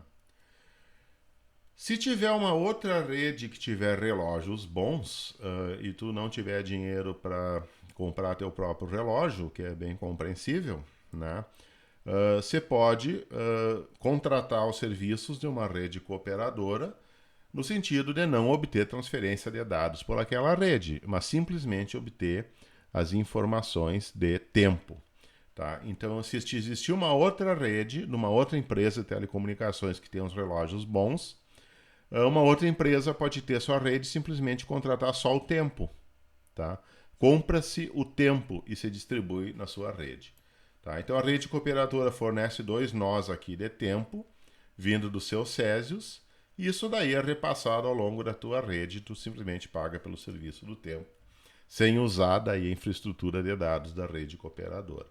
Se tiver uma outra rede que tiver relógios bons e tu não tiver dinheiro para comprar teu próprio relógio, que é bem compreensível, né? Você pode contratar os serviços de uma rede cooperadora no sentido de não obter transferência de dados por aquela rede, mas simplesmente obter as informações de tempo. Tá? Então, se existir uma outra rede, numa outra empresa de telecomunicações que tem uns relógios bons, uma outra empresa pode ter sua rede e simplesmente contratar só o tempo. Tá? Compra-se o tempo e se distribui na sua rede. Tá? Então, a rede cooperadora fornece 2 nós aqui de tempo, vindo dos seus césios, e isso daí é repassado ao longo da tua rede, tu simplesmente paga pelo serviço do tempo, sem usar daí a infraestrutura de dados da rede cooperadora.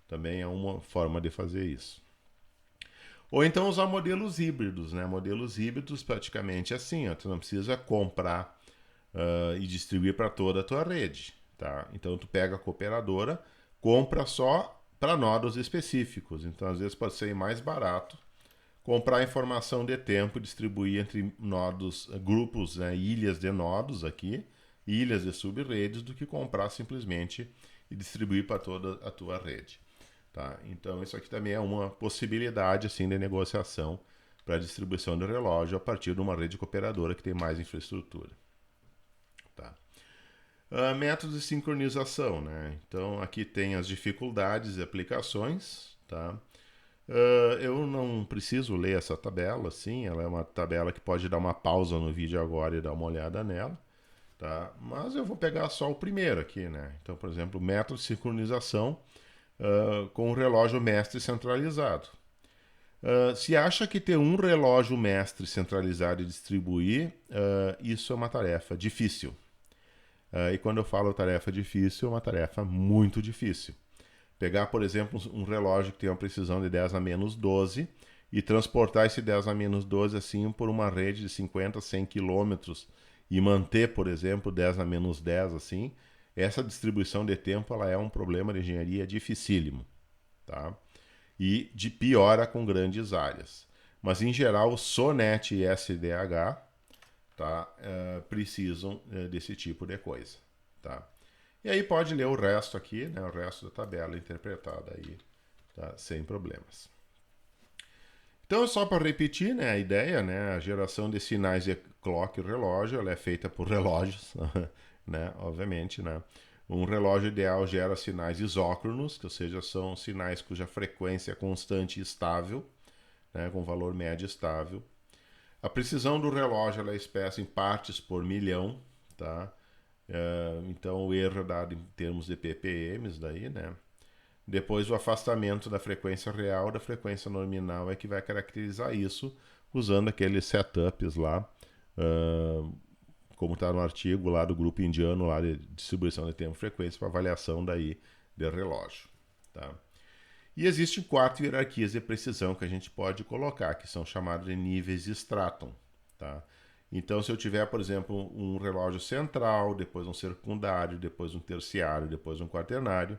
Também é uma forma de fazer isso. Ou então usar modelos híbridos, né? Modelos híbridos praticamente assim, ó, tu não precisa comprar e distribuir para toda a tua rede, tá? Então tu pega a cooperadora, compra só para nodos específicos. Então às vezes pode ser mais barato comprar informação de tempo e distribuir entre nodos, grupos, né, ilhas de nodos aqui, ilhas de subredes, do que comprar simplesmente e distribuir para toda a tua rede. Tá? Então isso aqui também é uma possibilidade assim, de negociação para a distribuição do relógio a partir de uma rede cooperadora que tem mais infraestrutura. Tá? Métodos de sincronização. Né? Então aqui tem as dificuldades e aplicações. Tá? Eu não preciso ler essa tabela, assim, ela é uma tabela que pode dar uma pausa no vídeo agora e dar uma olhada nela, tá? Mas eu vou pegar só o primeiro aqui, né? Então, por exemplo, método de sincronização com o relógio mestre centralizado. Se acha que ter um relógio mestre centralizado e distribuir, isso é uma tarefa difícil. E quando eu falo tarefa difícil, é uma tarefa muito difícil. Pegar, por exemplo, um relógio que tem uma precisão de 10 a menos 12 e transportar esse 10 a menos 12 assim por uma rede de 50, 100 quilômetros e manter, por exemplo, 10 a menos 10 assim, essa distribuição de tempo ela é um problema de engenharia dificílimo. Tá? E piora com grandes áreas. Mas, em geral, o SONET e SDH tá, precisam desse tipo de coisa. Tá? E aí pode ler o resto aqui, né, o resto da tabela interpretada aí, tá, sem problemas. Então, só para repetir, né, a ideia, né, a geração de sinais de clock e relógio, ela é feita por relógios, né, obviamente, né. Um relógio ideal gera sinais isócronos, que ou seja, são sinais cuja frequência é constante e estável, né, com valor médio estável. A precisão do relógio ela é expressa em partes por milhão, tá? Então o erro é dado em termos de ppm, daí, né? Depois o afastamento da frequência real da frequência nominal é que vai caracterizar isso, usando aqueles setups lá, como está no artigo lá do grupo indiano lá de distribuição de tempo e frequência para avaliação daí de relógio. Tá? E existem 4 hierarquias de precisão que a gente pode colocar, que são chamadas de níveis Straton. Tá? Então, se eu tiver, por exemplo, um relógio central, depois um secundário, depois um terciário, depois um quaternário,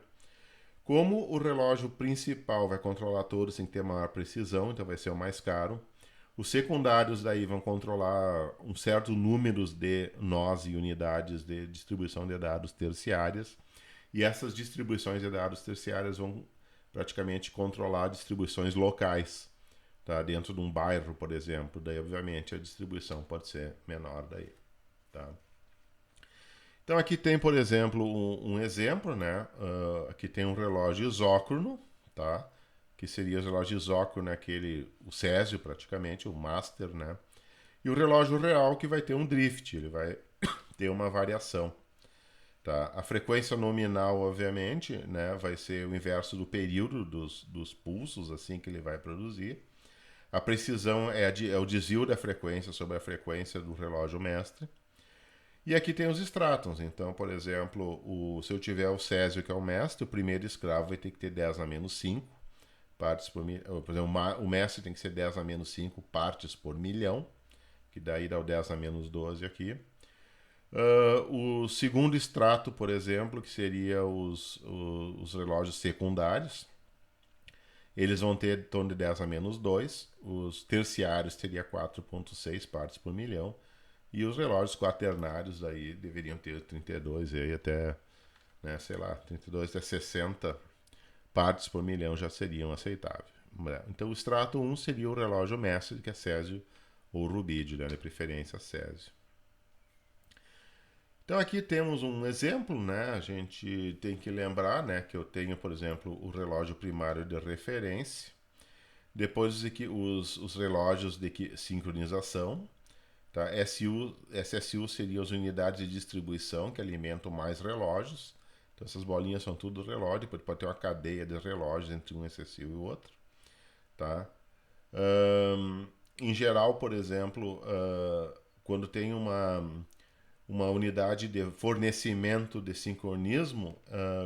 como o relógio principal vai controlar todos sem ter maior precisão, então vai ser o mais caro, os secundários daí vão controlar um certo número de nós e unidades de distribuição de dados terciárias, e essas distribuições de dados terciárias vão praticamente controlar distribuições locais, tá? Dentro de um bairro, por exemplo, daí obviamente a distribuição pode ser menor daí, tá? Então aqui tem, por exemplo, um exemplo, né? Aqui tem um relógio isócrono, tá? Que seria o relógio isócrono, o césio praticamente, o master, né? E o relógio real que vai ter um drift, ele vai ter uma variação. Tá? A frequência nominal, obviamente, né, vai ser o inverso do período dos pulsos assim que ele vai produzir. A precisão é o desvio da frequência sobre a frequência do relógio mestre. E aqui tem os stratons. Então, por exemplo, se eu tiver o césio, que é o mestre, o primeiro escravo vai ter que ter 10 a menos 5 partes por milhão. Por exemplo, o mestre tem que ser 10 a menos 5 partes por milhão, que daí dá o 10 a menos 12 aqui. O segundo extrato, por exemplo, que seria os relógios secundários. eles vão ter em torno de 10 a menos 2, os terciários teria 4,6 partes por milhão, e os relógios quaternários aí deveriam ter 32 e aí até, né, sei lá, 32 até 60 partes por milhão já seriam aceitáveis. Então o extrato 1 seria o relógio mestre, que é Césio ou rubídio, né, de preferência Césio. Então aqui temos um exemplo, né? A gente tem que lembrar, né, que eu tenho, por exemplo, o relógio primário de referência, depois os relógios de sincronização, tá? SSU seriam as unidades de distribuição que alimentam mais relógios. Então essas bolinhas são tudo relógio, depois pode ter uma cadeia de relógios entre um SSU e o outro, tá? Em geral, por exemplo, quando tem uma unidade de fornecimento de sincronismo,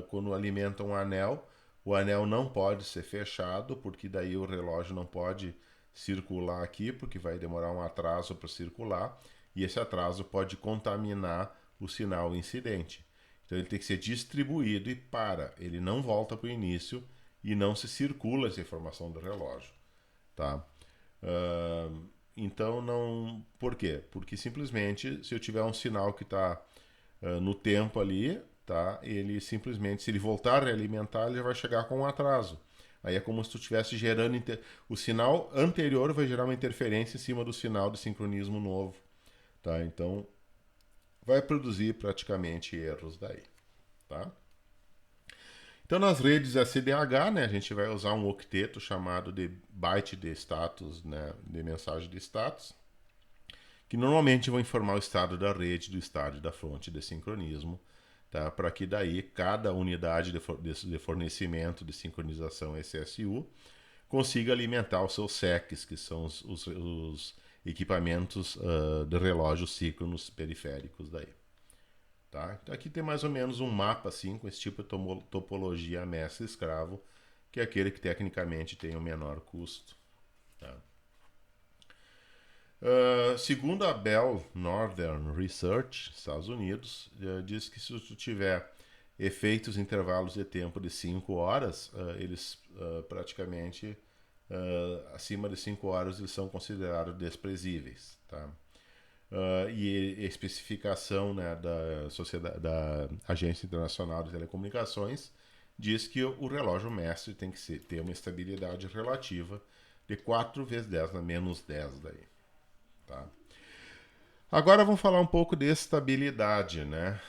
quando alimenta um anel, o anel não pode ser fechado, porque daí o relógio não pode circular aqui, porque vai demorar um atraso para circular, e esse atraso pode contaminar o sinal incidente. Então ele tem que ser distribuído e para, ele não volta para o início e não se circula essa informação do relógio, tá? Então não. Por quê? Porque simplesmente se eu tiver um sinal que está no tempo ali, tá? Ele simplesmente, se ele voltar a realimentar, ele já vai chegar com um atraso. Aí é como se tu estivesse gerando. O sinal anterior vai gerar uma interferência em cima do sinal de sincronismo novo. Tá? Então vai produzir praticamente erros daí. Tá? Então nas redes SDH, né, a gente vai usar um octeto chamado de byte de status, né, de mensagem de status, que normalmente vão informar o estado da rede do estado da fonte de sincronismo, tá? Para que daí cada unidade de fornecimento de sincronização SSU consiga alimentar os seus SECs, que são os equipamentos de relógios síncronos periféricos daí. Tá? Então aqui tem mais ou menos um mapa assim, com esse tipo de topologia mestre-escravo, que é aquele que tecnicamente tem o menor custo. Tá? Segundo a Bell Northern Research, Estados Unidos, diz que se tu tiver efeitos em intervalos de tempo de 5 horas, eles praticamente, acima de 5 horas, eles são considerados desprezíveis. Tá? E a especificação, né, da Agência Internacional de Telecomunicações diz que o relógio mestre tem que ter uma estabilidade relativa de 4 vezes 10 na menos 10 daí. Tá? Agora vamos falar um pouco de estabilidade, né?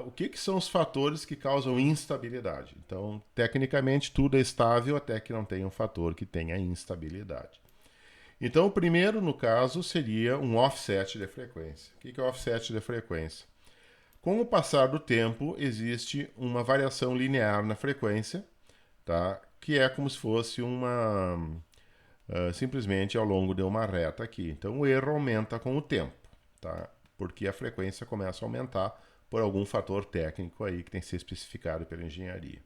O que são os fatores que causam instabilidade? Então, tecnicamente, tudo é estável até que não tenha um fator que tenha instabilidade. Então, o primeiro, no caso, seria um offset de frequência. O que é o offset de frequência? Com o passar do tempo, existe uma variação linear na frequência, tá? Que é como se fosse simplesmente ao longo de uma reta aqui. Então, o erro aumenta com o tempo, tá? Porque a frequência começa a aumentar por algum fator técnico aí que tem que ser especificado pela engenharia.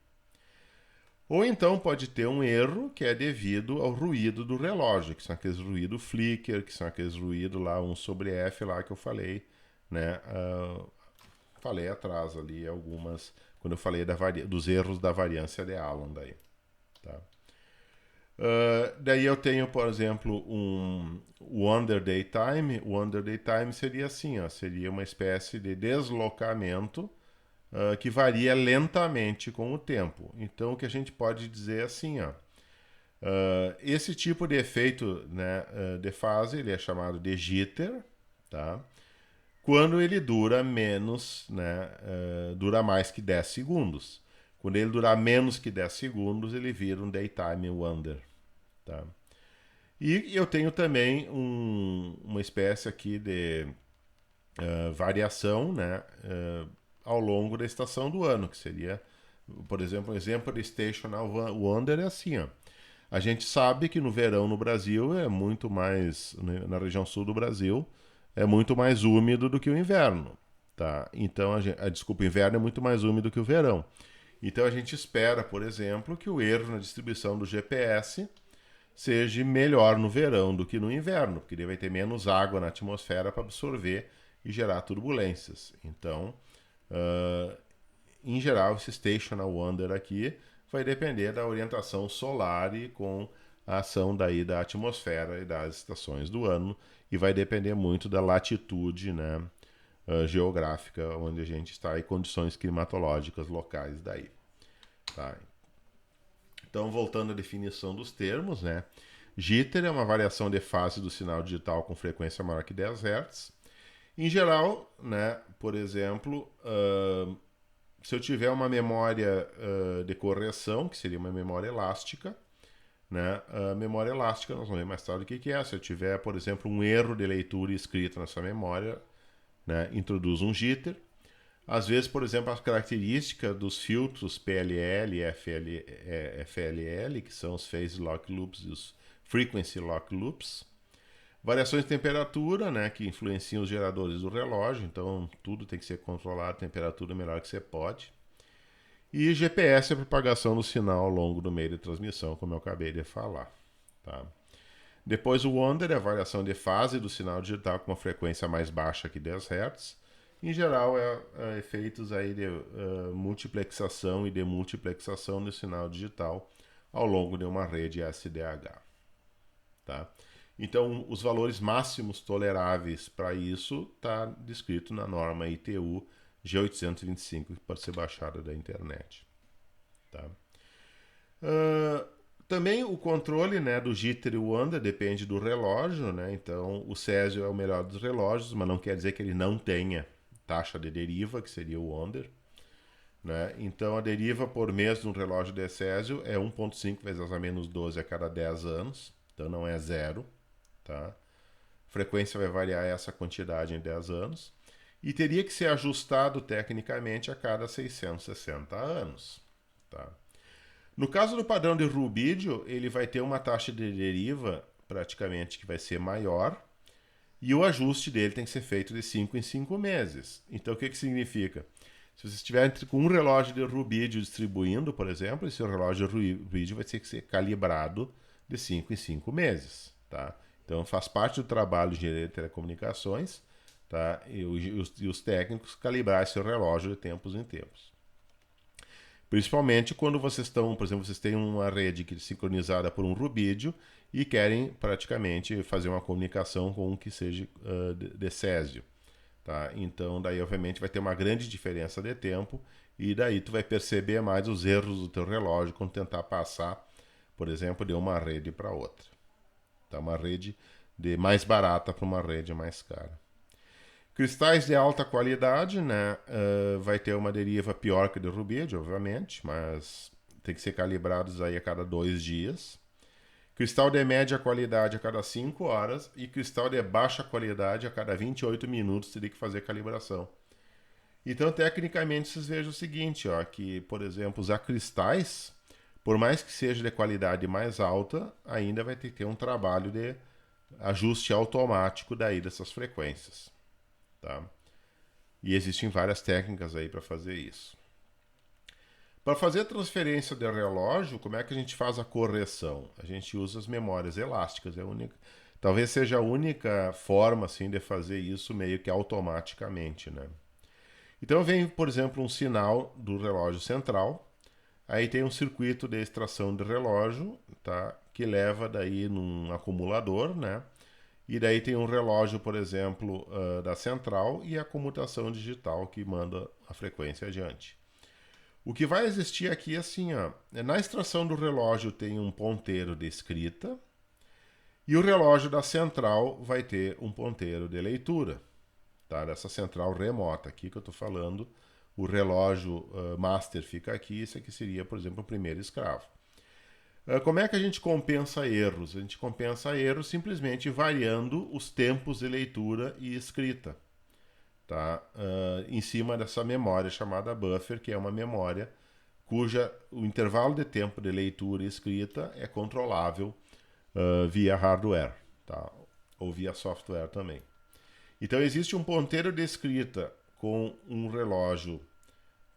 Ou então pode ter um erro que é devido ao ruído do relógio, que são aqueles ruídos flicker, que são aqueles ruídos lá 1 sobre F lá que eu falei, né? Falei atrás ali algumas, quando eu falei dos erros da variância de Allen daí, tá? Daí eu tenho, por exemplo, um Wonder Daytime. O Wonder Daytime seria assim, ó, seria uma espécie de deslocamento que varia lentamente com o tempo. Então o que a gente pode dizer é assim, ó, esse tipo de efeito, né, de fase, ele é chamado de jitter, tá? Quando ele dura menos, né, dura mais que 10 segundos. Quando ele durar menos que 10 segundos, ele vira um Daytime Wonder. Tá? E eu tenho também uma espécie aqui de variação, né, ao longo da estação do ano, que seria, por exemplo, um exemplo de Stational Wonder é assim, ó. A gente sabe que no verão no Brasil é muito mais, né, na região sul do Brasil, é muito mais úmido do que o inverno. Tá? Então, desculpa, o inverno é muito mais úmido que o verão. Então a gente espera, por exemplo, que o erro na distribuição do GPS seja melhor no verão do que no inverno, porque ele vai ter menos água na atmosfera para absorver e gerar turbulências. Então, em geral, esse Stational Wonder aqui vai depender da orientação solar e com a ação daí da atmosfera e das estações do ano, e vai depender muito da latitude, né, geográfica onde a gente está e condições climatológicas locais daí. Tá? Então, voltando à definição dos termos, né? Jitter é uma variação de fase do sinal digital com frequência maior que 10 Hz. Em geral, né, por exemplo, se eu tiver uma memória de correção, que seria uma memória elástica, né, a memória elástica, nós vamos ver mais tarde o que é. Se eu tiver, por exemplo, um erro de leitura e escrita nessa memória, né, introduz um jitter. Às vezes, por exemplo, as características dos filtros PLL e FLL, que são os Phase Lock Loops e os Frequency Lock Loops. Variações de temperatura, né, que influenciam os geradores do relógio, então tudo tem que ser controlado, temperatura melhor que você pode. E GPS é a propagação do sinal ao longo do meio de transmissão, como eu acabei de falar. Tá? Depois o Wonder é a variação de fase do sinal digital com uma frequência mais baixa que 10 Hz. Em geral, é efeitos aí de multiplexação e demultiplexação do sinal digital ao longo de uma rede SDH. Tá? Então, os valores máximos toleráveis para isso está descrito na norma ITU G825, que pode ser baixada da internet. Tá? Também o controle, né, do jitter e o wonder depende do relógio, né? Então, o Césio é o melhor dos relógios, mas não quer dizer que ele não tenha taxa de deriva, que seria o wonder. Né? Então, a deriva por mês de um relógio de Césio é 1,5 vezes a menos 12 a cada 10 anos. Então, não é zero. Tá? A frequência vai variar essa quantidade em 10 anos. E teria que ser ajustado tecnicamente a cada 660 anos. Tá? No caso do padrão de rubídio, ele vai ter uma taxa de deriva praticamente que vai ser maior. E o ajuste dele tem que ser feito de 5 em 5 meses. Então, o que significa? Se você estiver com um relógio de rubídio distribuindo, por exemplo, esse relógio de rubídio vai ter que ser calibrado de 5 em 5 meses. Tá? Então, faz parte do trabalho de engenharia de telecomunicações, tá? E os técnicos calibrar esse relógio de tempos em tempos. Principalmente quando vocês estão, por exemplo, vocês têm uma rede que é sincronizada por um rubídio e querem praticamente fazer uma comunicação com um que seja de césio. Tá? Então, daí, obviamente, vai ter uma grande diferença de tempo e daí tu vai perceber mais os erros do teu relógio quando tentar passar, por exemplo, de uma rede para outra. Tá? Uma rede de mais barata para uma rede mais cara. Cristais de alta qualidade, né, vai ter uma deriva pior que do rubídio, obviamente, mas tem que ser calibrados aí a cada 2 dias. Cristal de média qualidade a cada 5 horas e cristal de baixa qualidade a cada 28 minutos teria que fazer calibração. Então, tecnicamente, vocês vejam o seguinte, ó, que, por exemplo, usar cristais, por mais que seja de qualidade mais alta, ainda vai ter que ter um trabalho de ajuste automático daí dessas frequências. Tá? E existem várias técnicas aí para fazer isso. Para fazer a transferência de relógio, como é que a gente faz a correção? A gente usa as memórias elásticas, é a única, talvez seja a única forma assim de fazer isso meio que automaticamente, né? Então vem, por exemplo, um sinal do relógio central, aí tem um circuito de extração de relógio, tá? Que leva daí num acumulador, né? E daí tem um relógio, por exemplo, da central e a comutação digital que manda a frequência adiante. O que vai existir aqui é assim, ó, na extração do relógio tem um ponteiro de escrita e o relógio da central vai ter um ponteiro de leitura, tá? Dessa central remota aqui que eu estou falando, o relógio master fica aqui, esse aqui seria, por exemplo, o primeiro escravo. Como é que a gente compensa erros? A gente compensa erros simplesmente variando os tempos de leitura e escrita, tá? Em cima dessa memória chamada buffer, que é uma memória cuja o intervalo de tempo de leitura e escrita é controlável via hardware, tá? Ou via software também. Então existe um ponteiro de escrita com um relógio,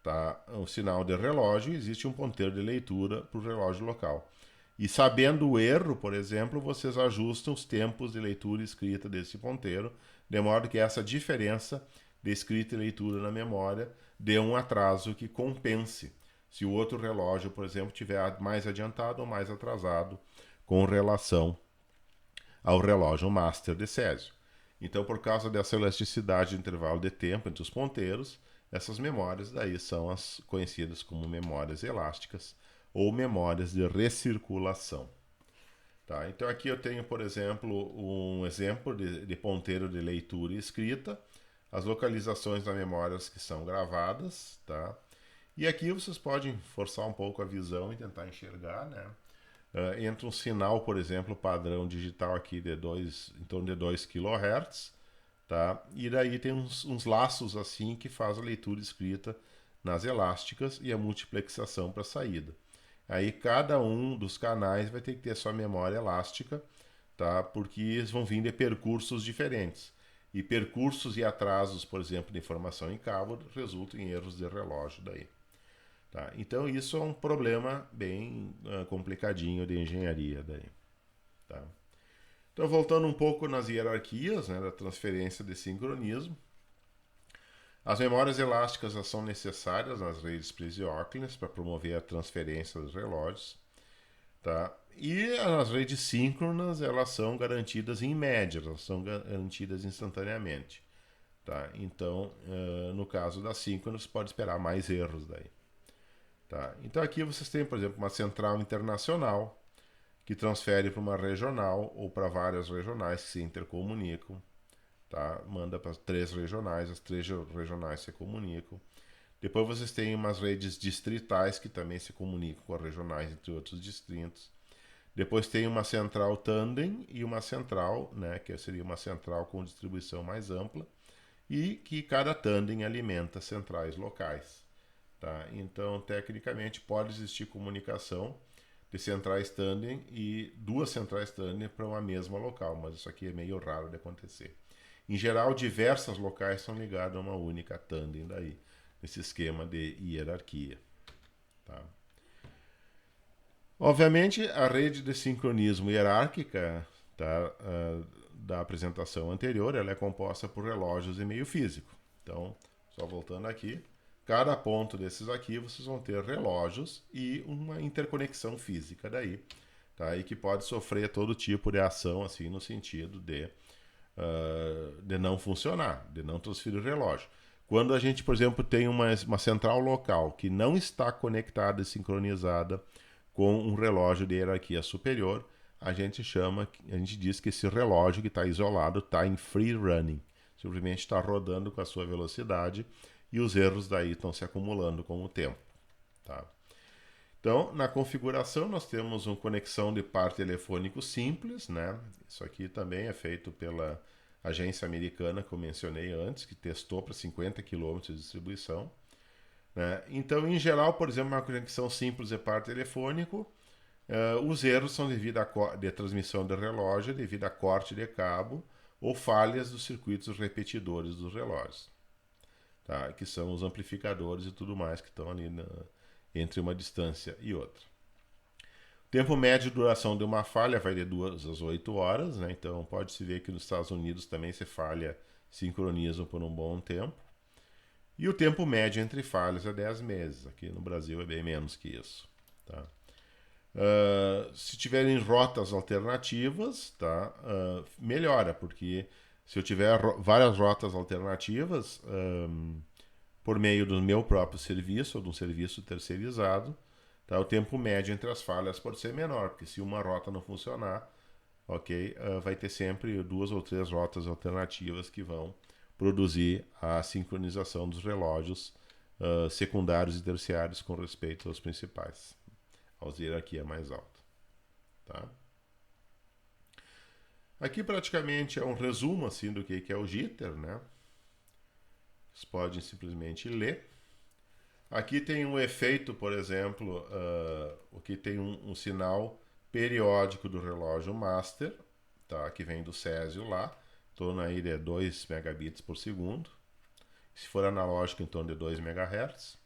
tá? Um sinal de relógio, existe um ponteiro de leitura para o relógio local. E sabendo o erro, por exemplo, vocês ajustam os tempos de leitura e escrita desse ponteiro, de modo que essa diferença de escrita e leitura na memória dê um atraso que compense se o outro relógio, por exemplo, estiver mais adiantado ou mais atrasado com relação ao relógio master de Césio. Então, por causa dessa elasticidade de intervalo de tempo entre os ponteiros, essas memórias daí são as conhecidas como memórias elásticas ou memórias de recirculação. Tá? Então aqui eu tenho, por exemplo, um exemplo de ponteiro de leitura e escrita, as localizações da memória que são gravadas, tá? E aqui vocês podem forçar um pouco a visão e tentar enxergar, né? Entra um sinal, por exemplo, padrão digital aqui de em torno de 2 kHz, tá? E daí tem uns laços assim que faz a leitura e escrita nas elásticas e a multiplexação para a saída. Aí cada um dos canais vai ter que ter sua memória elástica, tá? Porque eles vão vir de percursos diferentes. E percursos e atrasos, por exemplo, de informação em cabo, resultam em erros de relógio daí. Tá? Então isso é um problema bem complicadinho de engenharia daí. Tá? Então voltando um pouco nas hierarquias, né, da transferência de sincronismo, as memórias elásticas são necessárias nas redes Presióclines para promover a transferência dos relógios, tá? E as redes síncronas, elas são garantidas em média, elas são garantidas instantaneamente, tá? Então, no caso das síncronas, pode esperar mais erros daí, tá? Então aqui vocês têm, por exemplo, uma central internacional que transfere para uma regional ou para várias regionais que se intercomunicam. Tá? Manda para 3 regionais, as 3 regionais se comunicam. Depois vocês têm umas redes distritais que também se comunicam com as regionais entre outros distritos. Depois tem uma central tandem e uma central, né, que seria uma central com distribuição mais ampla, e que cada tandem alimenta centrais locais. Tá? Então, tecnicamente, pode existir comunicação de centrais tandem e 2 centrais tandem para uma mesma local, mas isso aqui é meio raro de acontecer. Em geral, diversas locais são ligadas a uma única tandem daí, nesse esquema de hierarquia. Tá? Obviamente, a rede de sincronismo hierárquica, tá, da apresentação anterior, ela é composta por relógios de meio físico. Então, só voltando aqui, cada ponto desses aqui vocês vão ter relógios e uma interconexão física daí, tá? E que pode sofrer todo tipo de ação, assim, no sentido de não funcionar, de não transferir o relógio. Quando a gente, por exemplo, tem uma central local que não está conectada e sincronizada com um relógio de hierarquia superior, a gente diz que esse relógio que está isolado está em free running. Simplesmente está rodando com a sua velocidade e os erros daí estão se acumulando com o tempo. Tá? Então, na configuração, nós temos uma conexão de par telefônico simples, né? Isso aqui também é feito pela agência americana que eu mencionei antes, que testou para 50 km de distribuição. Né? Então, em geral, por exemplo, uma conexão simples de par telefônico, os erros são devido de transmissão de relógio, devido a corte de cabo ou falhas dos circuitos repetidores dos relógios, tá? Que são os amplificadores e tudo mais que estão ali entre uma distância e outra. O tempo médio de duração de uma falha vai de 2 às 8 horas, né? Então pode-se ver que nos Estados Unidos também se falha sincronismo por um bom tempo. E o tempo médio entre falhas é 10 meses. Aqui no Brasil é bem menos que isso. Tá? Se tiverem rotas alternativas, tá? Melhora, porque se eu tiver várias rotas alternativas, por meio do meu próprio serviço ou de um serviço terceirizado, tá? O tempo médio entre as falhas pode ser menor, porque se uma rota não funcionar, ok, vai ter sempre 2 ou 3 rotas alternativas que vão produzir a sincronização dos relógios secundários e terciários com respeito aos principais, aos de hierarquia mais alta. Tá? Aqui praticamente é um resumo assim, do que é o jitter, né? Vocês podem simplesmente ler. Aqui tem um efeito, por exemplo, o que tem um sinal periódico do relógio master, tá? Que vem do Césio lá, em torno aí de 2 megabits por segundo. Se for analógico, em torno de 2 MHz.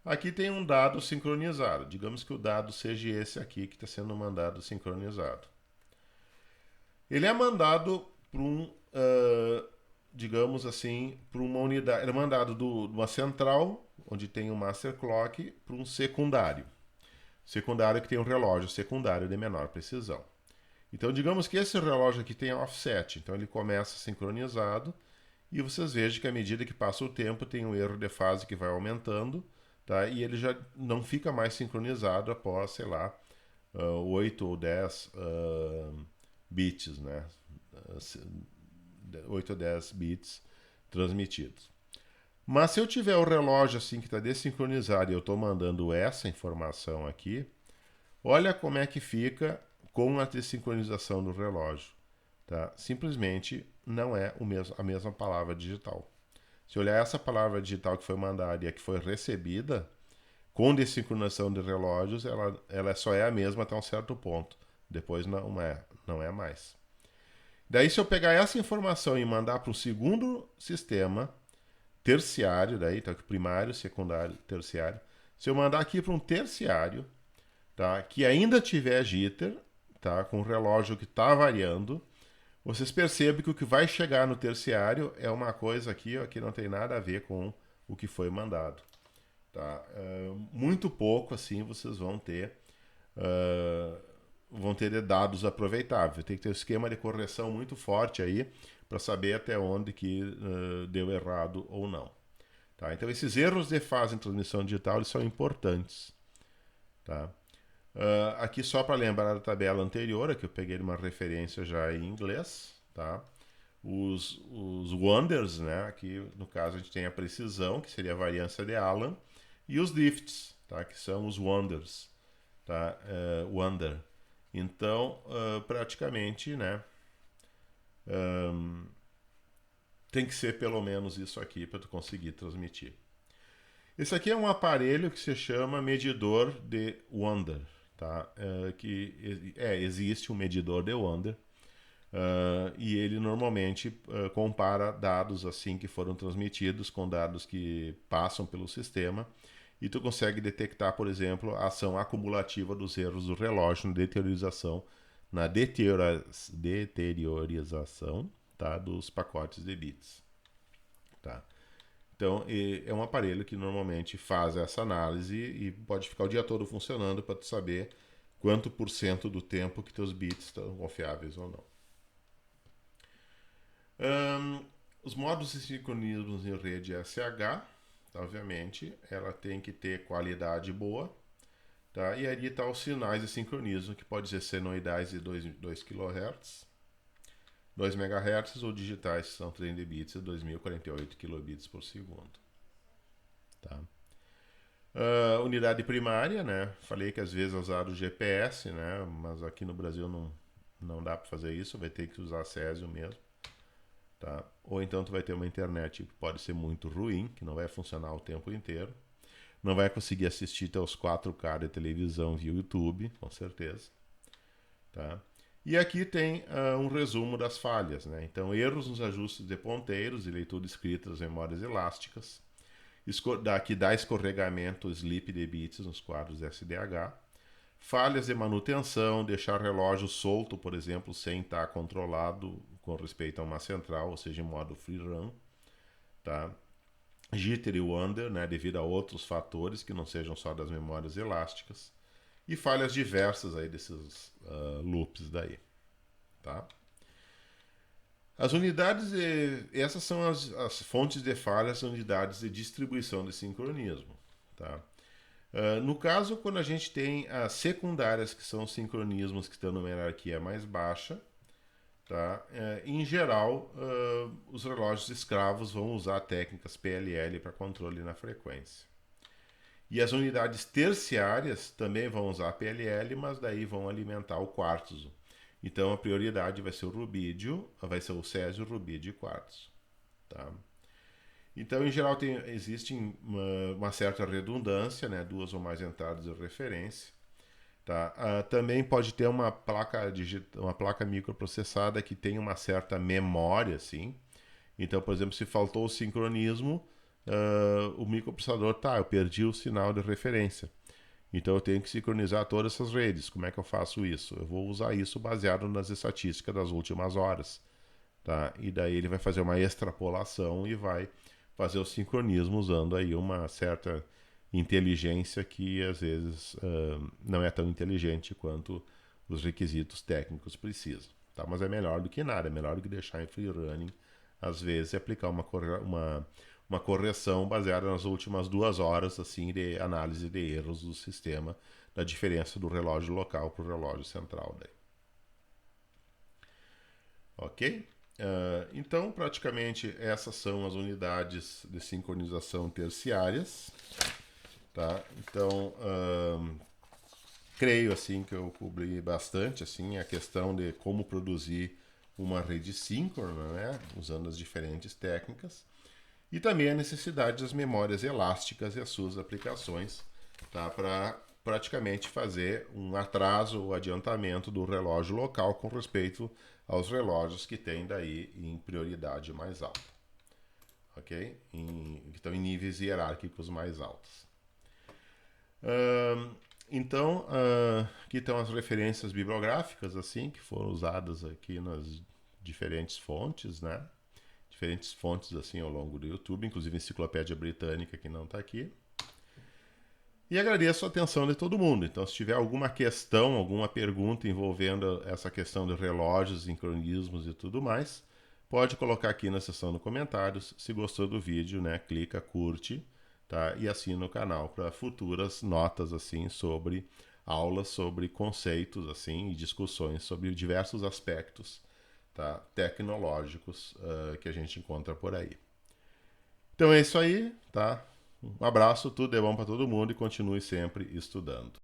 Aqui tem um dado sincronizado. Digamos que o dado seja esse aqui que está sendo mandado sincronizado. Ele é mandado para digamos assim, para uma unidade. Ele é mandado de uma central, onde tem um master clock, para um secundário. Secundário que tem um relógio secundário de menor precisão. Então, digamos que esse relógio aqui tem offset. Então, ele começa sincronizado e vocês vejam que à medida que passa o tempo tem um erro de fase que vai aumentando, tá? E ele já não fica mais sincronizado após, sei lá, 8 ou 10 bits, né? 8 ou 10 bits transmitidos. Mas se eu tiver o relógio assim que está desincronizado e eu estou mandando essa informação aqui, olha como é que fica com a desincronização do relógio. Tá? Simplesmente não é a mesma palavra digital. Se olhar essa palavra digital que foi mandada e a que foi recebida, com desincronização de relógios, ela só é a mesma até um certo ponto. Depois não é mais. Daí, se eu pegar essa informação e mandar para um segundo sistema, terciário, daí, tá, primário, secundário, terciário. Se eu mandar aqui para um terciário, tá, que ainda tiver jitter, tá, com o relógio que está variando, vocês percebem que o que vai chegar no terciário é uma coisa aqui, ó, que não tem nada a ver com o que foi mandado. Tá? Muito pouco assim vocês vão ter de dados aproveitáveis. Tem que ter um esquema de correção muito forte aí para saber até onde que deu errado ou não. Tá? Então esses erros de fase em transmissão digital eles são importantes. Tá? Aqui só para lembrar da tabela anterior, que eu peguei uma referência já em inglês. Tá? Os wonders, né? Aqui no caso a gente tem a precisão, que seria a variância de Allen, e os drifts, tá? Que são os wonders. Tá? Wonder. Então, praticamente, né? Tem que ser pelo menos isso aqui para tu conseguir transmitir. Esse aqui é um aparelho que se chama medidor de Wonder, tá? Existe um medidor de Wonder e ele normalmente compara dados assim que foram transmitidos com dados que passam pelo sistema e tu consegue detectar, por exemplo, a ação acumulativa dos erros do relógio na deteriorização, tá, dos pacotes de bits. Tá? Então, é um aparelho que normalmente faz essa análise e pode ficar o dia todo funcionando para tu saber quanto por cento do tempo que teus bits estão confiáveis ou não. Os modos de sincronismo em rede SH, obviamente, ela tem que ter qualidade boa. Tá? E ali está os sinais de sincronismo, que pode ser senoidais de 2 kHz, 2 MHz ou digitais, que são 30 bits e 2048 kilobits por segundo. Tá? Unidade primária, né? Falei que às vezes é usado o GPS, né? Mas aqui no Brasil não dá para fazer isso, vai ter que usar Césio mesmo. Tá? Ou então tu vai ter uma internet que pode ser muito ruim, que não vai funcionar o tempo inteiro. Não vai conseguir assistir até os 4K de televisão via YouTube, com certeza. Tá? E aqui tem um resumo das falhas. Né? Então, erros nos ajustes de ponteiros e leitura escrita das memórias elásticas. Aqui dá escorregamento, sleep de bits nos quadros SDH. Falhas de manutenção, deixar relógio solto, por exemplo, sem estar controlado com respeito a uma central, ou seja, em modo free run. Tá? Jitter e Wonder, né, devido a outros fatores que não sejam só das memórias elásticas, e falhas diversas aí desses loops daí, tá? As unidades essas são as fontes de falhas, unidades de distribuição de sincronismo, tá? No caso, quando a gente tem as secundárias, que são os sincronismos que estão numa hierarquia mais baixa, tá? Em geral, os relógios escravos vão usar técnicas PLL para controle na frequência. E as unidades terciárias também vão usar PLL, mas daí vão alimentar o quartzo. Então a prioridade vai ser o rubídio, vai ser o césio, rubídio e quartzo. Tá? Então, em geral, existe uma certa redundância, né? 2 ou mais entradas de referência. Tá? Também pode ter uma placa microprocessada que tem uma certa memória, assim. Então, por exemplo, se faltou o sincronismo, o microprocessador, eu perdi o sinal de referência. Então eu tenho que sincronizar todas essas redes. Como é que eu faço isso? Eu vou usar isso baseado nas estatísticas das últimas horas. Tá? E daí ele vai fazer uma extrapolação e vai fazer o sincronismo usando aí uma certa inteligência que às vezes não é tão inteligente quanto os requisitos técnicos precisam. Tá? Mas é melhor do que nada, é melhor do que deixar em free running, às vezes, e aplicar uma correção baseada nas últimas 2 horas assim, de análise de erros do sistema, da diferença do relógio local para o relógio central. Daí. Ok? Então, praticamente, essas são as unidades de sincronização terciárias. Tá? Então, creio assim que eu cobri bastante assim a questão de como produzir uma rede síncrona, né? Usando as diferentes técnicas. E também a necessidade das memórias elásticas e as suas aplicações, tá? Para praticamente fazer um atraso ou adiantamento do relógio local com respeito aos relógios que têm daí em prioridade mais alta, ok? Que estão em níveis hierárquicos mais altos. Então, aqui estão as referências bibliográficas assim que foram usadas aqui nas diferentes fontes, né? Diferentes fontes assim ao longo do YouTube, inclusive a Enciclopédia Britânica que não está aqui. E agradeço a atenção de todo mundo. Então, se tiver alguma questão, alguma pergunta envolvendo essa questão de relógios, sincronismos e tudo mais, pode colocar aqui na seção de comentários. Se gostou do vídeo, né, clica, curte, tá? E assina o canal para futuras notas assim sobre aulas sobre conceitos assim e discussões sobre diversos aspectos, tá, tecnológicos que a gente encontra por aí. Então é isso aí, tá? Um abraço, tudo é bom para todo mundo e continue sempre estudando.